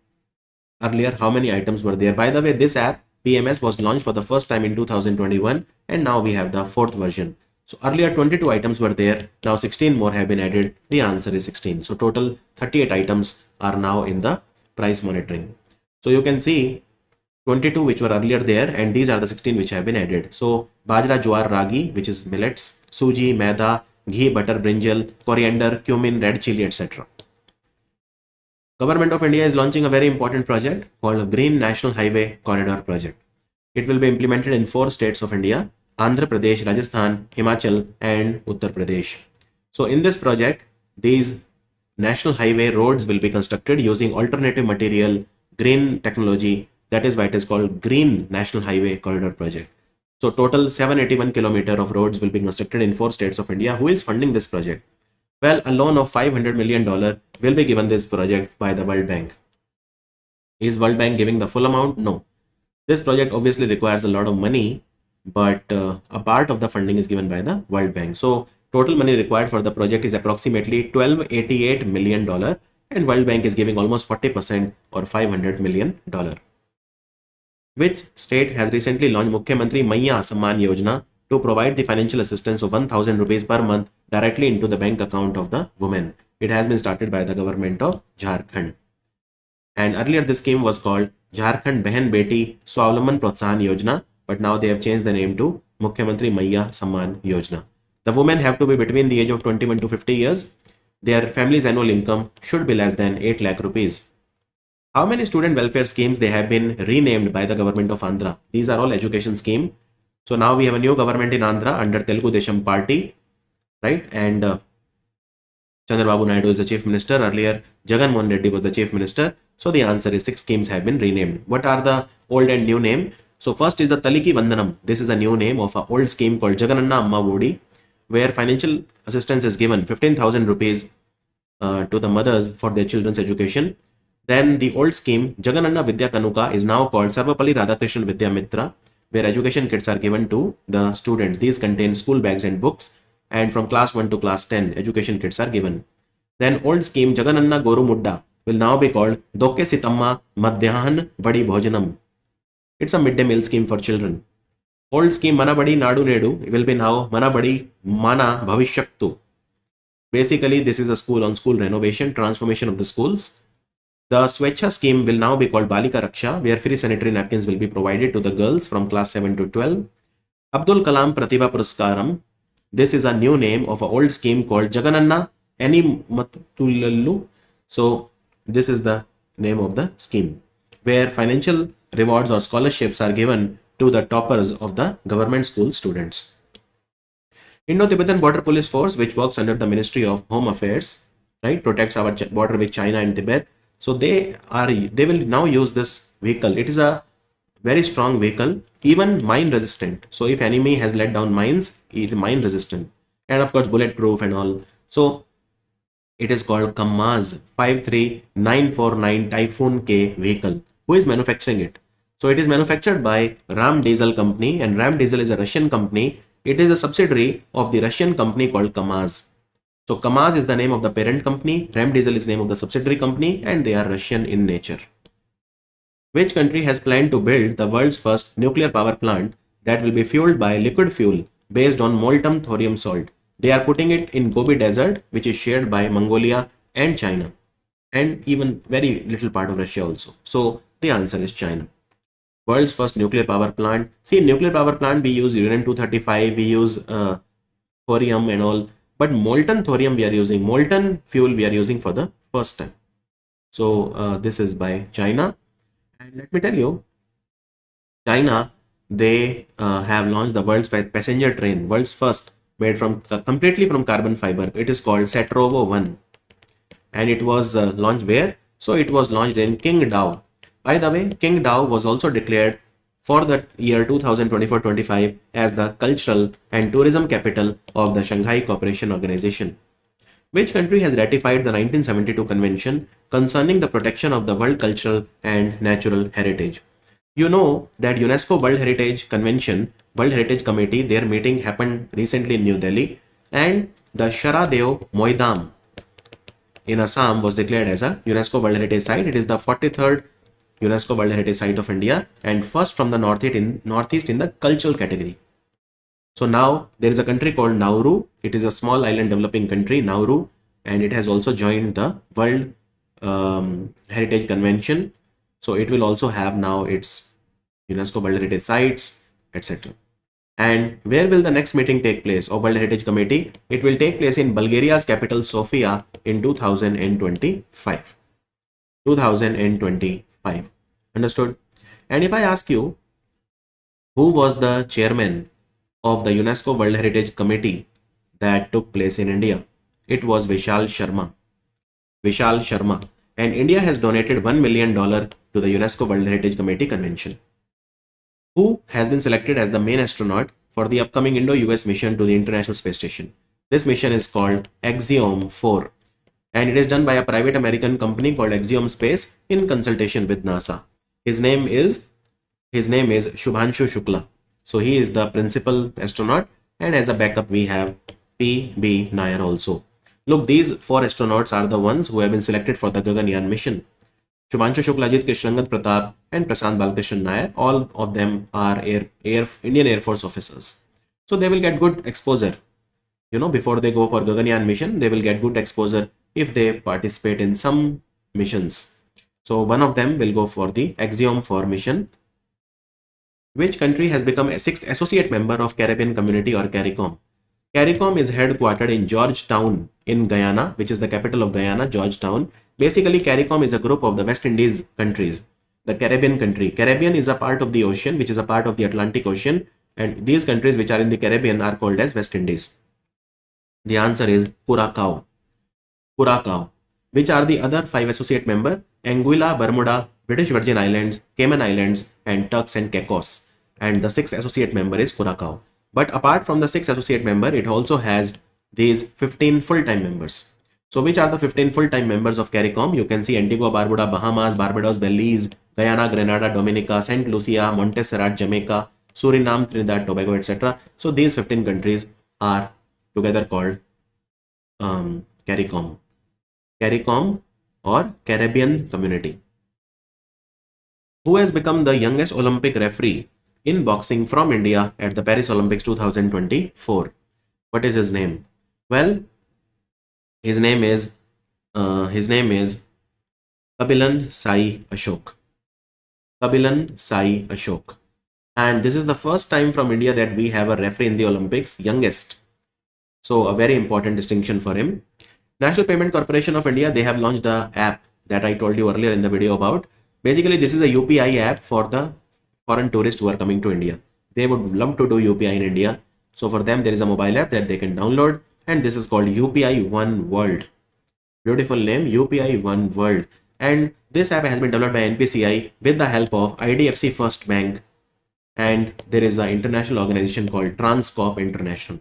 By the way, this app, PMS, was launched for the first time in 2021, and now we have the 4th version. So earlier 22 items were there, now 16 more have been added. The answer is 16. So total 38 items are now in the price monitoring. So you can see 22 which were earlier there, and these are the 16 which have been added. So bajra, jowar, ragi, which is millets, suji, maida, ghee, butter, brinjal, coriander, cumin, red chili, etc. Government of India is launching a very important project called Green National Highway Corridor Project. It will be implemented in 4 states of India: Andhra Pradesh, Rajasthan, Himachal, and Uttar Pradesh. So in this project, these national highway roads will be constructed using alternative material, green technology. That is why it is called Green National Highway Corridor Project. So total 781 kilometers of roads will be constructed in 4 states of India. Who is funding this project? Well, a loan of $500 million will be given this project by the World Bank. Is World Bank giving the full amount? No. This project obviously requires a lot of money, but a part of the funding is given by the World Bank. So total money required for the project is approximately $1288 million, and World Bank is giving almost 40% or $500 million. Which state has recently launched Mukhyamantri Maiya Samman Yojana to provide the financial assistance of 1000 rupees per month directly into the bank account of the woman? It has been started by the government of Jharkhand. And earlier this scheme was called Jharkhand Behan Beti Swavlamban Protsahan Yojana, but now they have changed the name to Mukhyamantri Maiya Samman Yojana. The women have to be between the age of 21 to 50 years. Their family's annual income should be less than 8 lakh rupees. How many student welfare schemes they have been renamed by the government of Andhra? These are all education scheme. So now we have a new government in Andhra under Telugu Desam Party, right? And Chandrababu Naidu is the chief minister. Earlier, Jagan Mohan Reddy was the chief minister. So the answer is 6 schemes have been renamed. What are the old and new name? So first is the Taliki Vandanam. This is a new name of an old scheme called Jagananna Amma Odi, where financial assistance is given 15,000 rupees to the mothers for their children's education. Then the old scheme Jagananna Vidya Kanuka is now called Sarvapalli Radhakrishnan Vidya Mitra, where education kits are given to the students. These contain school bags and books, and from class 1 to class 10 education kits are given. Then old scheme Jagananna Goru Mudda will now be called Dokke Sitamma Madhyahan Badi Bhojanam. It's a midday meal scheme for children. Old scheme Manabadi Nadu Nedu will be now Manabadi Mana Bhavishaktu. Basically, this is a school on school renovation, transformation of the schools. The Swechha scheme will now be called Balika Raksha, where free sanitary napkins will be provided to the girls from class 7 to 12. Abdul Kalam Pratibha Puraskaram. This is a new name of an old scheme called Jagananna Ani Mattulallu. So this is the name of the scheme, where financial rewards or scholarships are given to the toppers of the government school students. Indo-Tibetan Border Police Force, which works under the Ministry of Home Affairs, right, protects our border with China and Tibet. So they will now use this vehicle. It is a very strong vehicle, even mine resistant. So if enemy has let down mines, it is mine resistant, and of course bulletproof and all. So it is called Kamaz 53949 Typhoon K vehicle. Who is manufacturing it? So it is manufactured by Ram Diesel company, and Ram Diesel is a Russian company. It is a subsidiary of the Russian company called Kamaz. So Kamaz is the name of the parent company, Ram Diesel is the name of the subsidiary company, and they are Russian in nature. Which country has planned to build the world's first nuclear power plant that will be fueled by liquid fuel based on molten thorium salt? They are putting it in Gobi Desert, which is shared by Mongolia and China, and even very little part of Russia also. So the answer is China. World's first nuclear power plant. See, in nuclear power plant we use uranium-235, we use thorium and all. But molten thorium we are using, molten fuel we are using for the first time. So this is by China. And let me tell you, China, they have launched the world's passenger train, world's first, made from completely from carbon fiber. It is called Setrovo 1. And it was launched where? So it was launched in Qingdao. By the way, Qingdao was also declared for the year 2024-25 as the cultural and tourism capital of the Shanghai Cooperation Organization. Which country has ratified the 1972 Convention concerning the protection of the world cultural and natural heritage? You know that UNESCO World Heritage Convention, World Heritage Committee, their meeting happened recently in New Delhi, and the Sharadeo Moidam in Assam was declared as a UNESCO World Heritage Site. It is the 43rd UNESCO World Heritage Site of India and first from the Northeast in the cultural category. So now there is a country called Nauru. It is a small island developing country, Nauru, and it has also joined the World Heritage Convention. So it will also have now its UNESCO World Heritage Sites, etc. And where will the next meeting take place of World Heritage Committee? It will take place in Bulgaria's capital Sofia in 2025. 2025. Understood? And if I ask you, who was the chairman of the UNESCO World Heritage Committee that took place in India? It was Vishal Sharma. Vishal Sharma. And India has donated $1 million to the UNESCO World Heritage Committee convention. Who has been selected as the main astronaut for the upcoming Indo-US mission to the International Space Station? This mission is called Axiom 4, and it is done by a private American company called Axiom Space in consultation with NASA. His name is Shubhanshu Shukla. So he is the principal astronaut, and as a backup we have P.B. Nair also. Look, these 4 astronauts are the ones who have been selected for the Gaganyaan mission. Shubhanshu Shukla, Ajit Krishnan Pratap and Prashant Balkrishnan Nair, all of them are Indian Air Force officers. So they will get good exposure. You know, before they go for Gaganyaan mission, they will get good exposure if they participate in some missions. So one of them will go for the Axiom 4 mission. Which country has become a 6th associate member of Caribbean Community or CARICOM? CARICOM is headquartered in Georgetown in Guyana, which is the capital of Guyana, Georgetown. Basically, CARICOM is a group of the West Indies countries, the Caribbean country. Caribbean is a part of the ocean, which is a part of the Atlantic Ocean, and these countries which are in the Caribbean are called as West Indies. The answer is Curacao. Curacao. Which are the other 5 associate members? Anguilla, Bermuda, British Virgin Islands, Cayman Islands, and Turks and Caicos. And the 6th associate member is Curacao. But apart from the 6th associate member, it also has these 15 full-time members. So which are the 15 full-time members of CARICOM? You can see Antigua, Barbuda, Bahamas, Barbados, Belize, Guyana, Grenada, Dominica, St. Lucia, Montserrat, Jamaica, Suriname, Trinidad, Tobago, etc. So these 15 countries are together called CARICOM. CARICOM or Caribbean Community. Who has become the youngest Olympic referee in boxing from India at the Paris Olympics 2024? What is his name? Well, his name is Kabilan Sai Ashok. Kabilan Sai Ashok. And this is the first time from India that we have a referee in the Olympics, youngest. So a very important distinction for him. National Payment Corporation of India, they have launched an app that I told you earlier in the video about. Basically, this is a UPI app for the foreign tourists who are coming to India. They would love to do UPI in India. So for them, there is a mobile app that they can download, and this is called UPI One World. Beautiful name, UPI One World. And this app has been developed by NPCI with the help of IDFC First Bank. And there is an international organization called Transcorp International.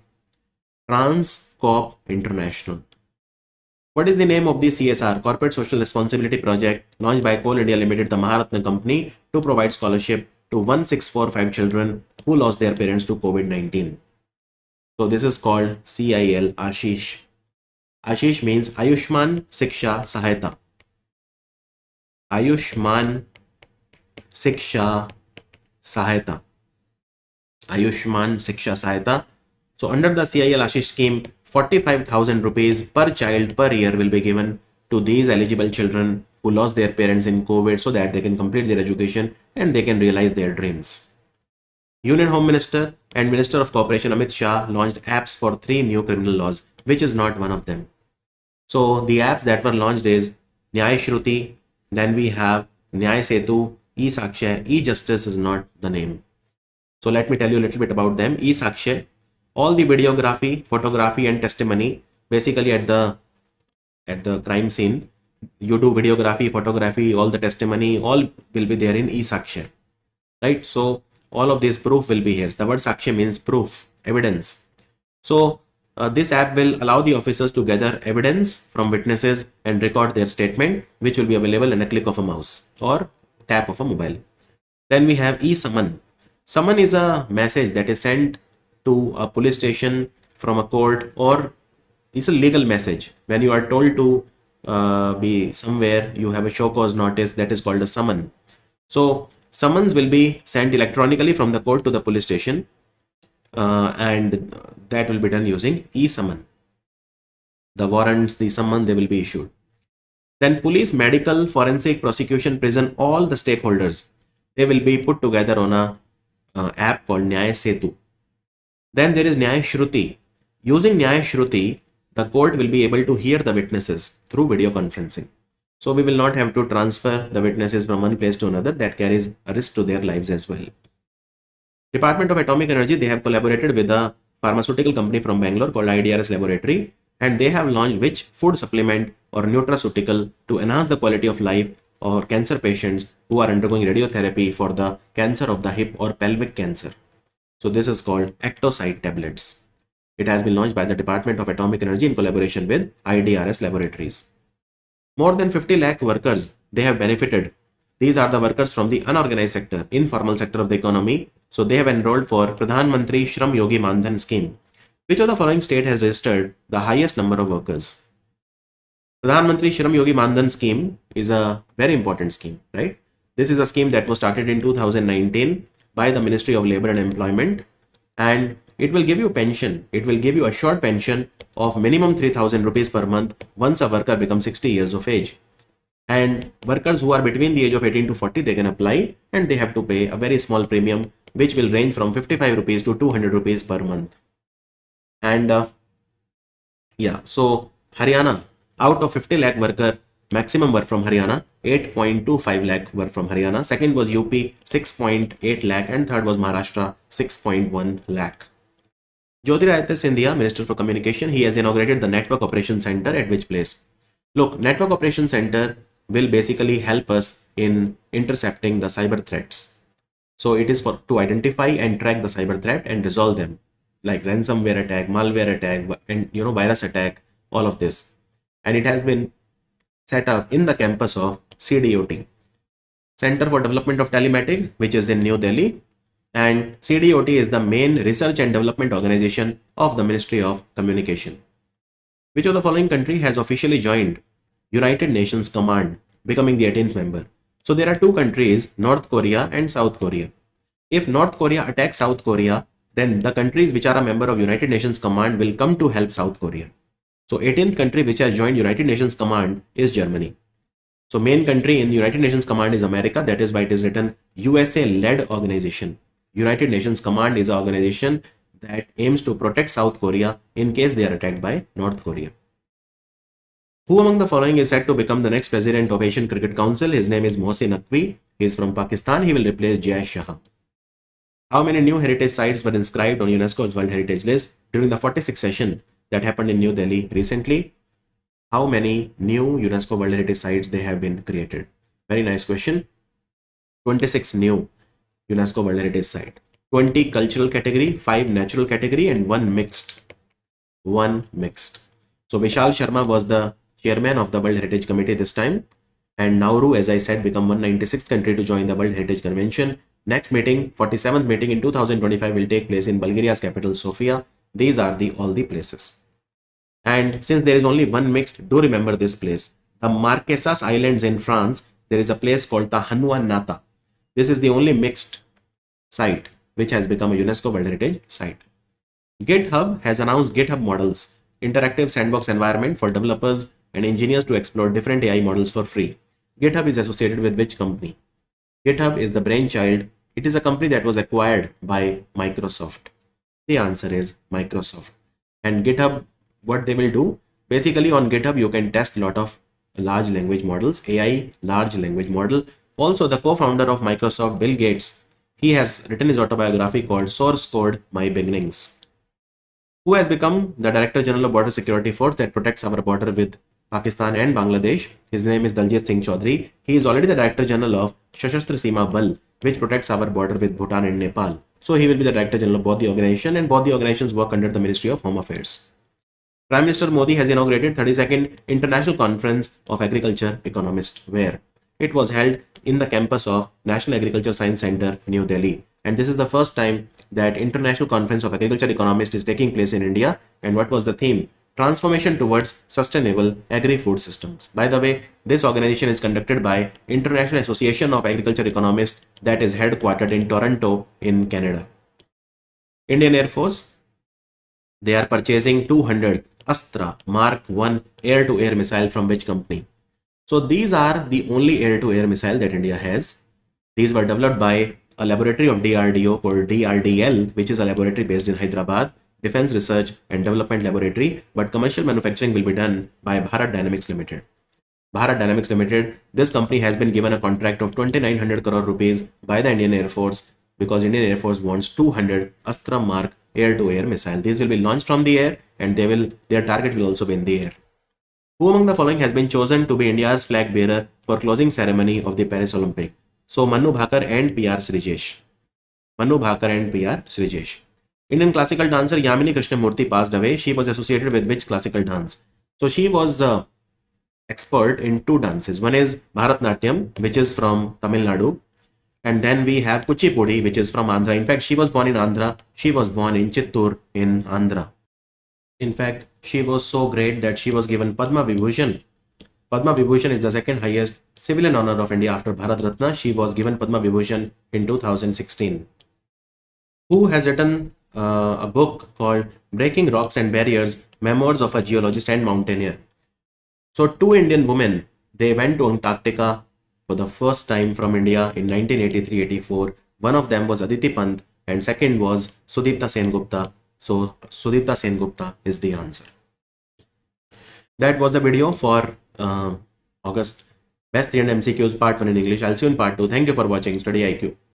Transcorp International. What is the name of the CSR, Corporate Social Responsibility Project, launched by Coal India Limited, the Maharatna company, to provide scholarship to 1645 children who lost their parents to COVID-19? So this is called CIL Ashish. Ashish means Ayushman Siksha Sahayata. Ayushman Siksha Sahayata. Ayushman Siksha Sahayata. So under the CIL Ashish scheme, 45,000 rupees per child per year will be given to these eligible children who lost their parents in COVID so that they can complete their education and they can realize their dreams. Union Home Minister and Minister of Cooperation Amit Shah launched apps for 3 new criminal laws, which is not one of them. So the apps that were launched is Nyay Shruti, then we have Nyay Setu, E-Sakshay. E-Justice is not the name. So let me tell you a little bit about them. E-Sakshay, all the videography, photography and testimony, basically at the crime scene, you do videography, photography, all the testimony, all will be there in E-Sakshay, right? So all of this proof will be here. The word Sakshay means proof, evidence. So this app will allow the officers to gather evidence from witnesses and record their statement, which will be available in a click of a mouse or tap of a mobile. Then we have e-summon. Summon is a message that is sent to a police station from a court, or it's a legal message. When you are told to be somewhere, you have a show cause notice, that is called a summon. So summons will be sent electronically from the court to the police station, and that will be done using e-summon. The warrants, the summon, they will be issued. Then police, medical, forensic, prosecution, prison, all the stakeholders They will be put together on a app called Nyaya Setu. Then there is Nyaya Shruti. Using Nyaya Shruti, the court will be able to hear the witnesses through video conferencing. So we will not have to transfer the witnesses from one place to another. That carries a risk to their lives as well. Department of Atomic Energy, they have collaborated with a pharmaceutical company from Bangalore called IDRS Laboratory, and they have launched which food supplement or nutraceutical to enhance the quality of life or cancer patients who are undergoing radiotherapy for the cancer of the hip or pelvic cancer. So this is called Ectosite tablets. It has been launched by the Department of Atomic Energy in collaboration with IDRS Laboratories. More than 50 lakh workers, they have benefited. These are the workers from the unorganized sector, informal sector of the economy. So they have enrolled for Pradhan Mantri Shram Yogi Mandhan scheme. Which of the following state has registered the highest number of workers? Pradhan Mantri Shram Yogi Mandhan scheme is a very important scheme, right? This is a scheme that was started in 2019 by the Ministry of Labor and Employment, and it will give you pension. It will give you a short pension of minimum 3,000 rupees per month once a worker becomes 60 years of age. And workers who are between the age of 18 to 40, they can apply, and they have to pay a very small premium, which will range from 55 rupees to 200 rupees per month. And yeah, so Haryana, out of 50 lakh worker, maximum were from Haryana, 8.25 lakh were from Haryana. Second was UP, 6.8 lakh, and third was Maharashtra, 6.1 lakh. Jyotiraditya Scindia, Minister for Communication, he has inaugurated the Network Operations Center at which place? Look, Network Operations Center will basically help us in intercepting the cyber threats. So it is to identify and track the cyber threat and resolve them, like ransomware attack, malware attack, and virus attack, all of this. And it has been set up in the campus of CDOT, Center for Development of Telematics, which is in New Delhi. And CDOT is the main research and development organization of the Ministry of Communication. Which of the following country has officially joined United Nations Command, becoming the 18th member? So there are two countries, North Korea and South Korea. If North Korea attacks South Korea, then the countries which are a member of United Nations Command will come to help South Korea. So 18th country which has joined United Nations Command is Germany. So main country in the United Nations Command is America. That is why it is written USA-led organization. United Nations Command is an organization that aims to protect South Korea in case they are attacked by North Korea. Who among the following is said to become the next president of Asian Cricket Council? His name is Mohsin Naqvi. He is from Pakistan. He will replace Jai Shah. How many new heritage sites were inscribed on UNESCO's World Heritage List during the 46th session that happened in New Delhi recently? How many new UNESCO World Heritage sites they have been created? Very nice question. 26 new UNESCO World Heritage site. 20 cultural category, 5 natural category, and 1 mixed. 1 mixed. So Vishal Sharma was the chairman of the World Heritage Committee this time. And Nauru, as I said, become 196th country to join the World Heritage Convention. Next meeting, 47th meeting in 2025 will take place in Bulgaria's capital, Sofia. These are all the places. And since there is only one mixed, do remember this place. The Marquesas Islands in France, there is a place called the Hanua Nata. This is the only mixed site which has become a UNESCO World Heritage site. GitHub has announced GitHub Models, interactive sandbox environment for developers and engineers to explore different AI models for free. GitHub is associated with which company? GitHub is the brainchild. It is a company that was acquired by Microsoft. The answer is Microsoft. And GitHub, what they will do? Basically on GitHub, you can test a lot of large language models, AI large language model. Also, the co-founder of Microsoft, Bill Gates, he has written his autobiography called Source Code, My Beginnings. Who has become the Director General of Border Security Force that protects our border with Pakistan and Bangladesh? His name is Daljit Singh Chaudhary. He is already the Director General of Sashastra Seema Bal, which protects our border with Bhutan and Nepal. So he will be the Director General of both the organization, and both the organizations work under the Ministry of Home Affairs. Prime Minister Modi has inaugurated 32nd International Conference of Agriculture Economists, where it was held in the campus of National Agriculture Science Center, New Delhi. And this is the first time that International Conference of Agriculture Economists is taking place in India. And what was the theme? Transformation towards sustainable agri-food systems. By the way, this organization is conducted by International Association of Agriculture Economists that is headquartered in Toronto in Canada. Indian Air Force, they are purchasing 200 Astra Mark 1 air-to-air missile from which company? So these are the only air-to-air missile that India has. These were developed by a laboratory of DRDO called DRDL, which is a laboratory based in Hyderabad, Defense Research and Development Laboratory, but commercial manufacturing will be done by Bharat Dynamics Limited. Bharat Dynamics Limited, this company has been given a contract of 2900 crore rupees by the Indian Air Force because Indian Air Force wants 200 Astra Mark air-to-air missile. These will be launched from the air and their target will also be in the air. Who among the following has been chosen to be India's flag bearer for closing ceremony of the Paris Olympic? So Manu Bhakar and PR Srijesh. Manu Bhakar and PR Srijesh. Indian classical dancer Yamini Krishnamurthy passed away. She was associated with which classical dance? So she was expert in two dances. One is Bharatnatyam, which is from Tamil Nadu, and then we have Kuchipudi, which is from Andhra. In fact, she was born in Andhra. She was born in Chittoor in Andhra. In fact, she was so great that she was given Padma Vibhushan. Padma Vibhushan is the second highest civilian honor of India after Bharat Ratna. She was given Padma Vibhushan in 2016. Who has written a book called Breaking Rocks and Barriers, Memoirs of a Geologist and Mountaineer? So two Indian women, they went to Antarctica for the first time from India in 1983-84. One of them was Aditi Pant and second was Sudipta Sengupta. So Sudipta Sengupta is the answer. That was the video for August Best 300 MCQs part 1 in English. I'll see you in part 2. Thank you for watching Study IQ.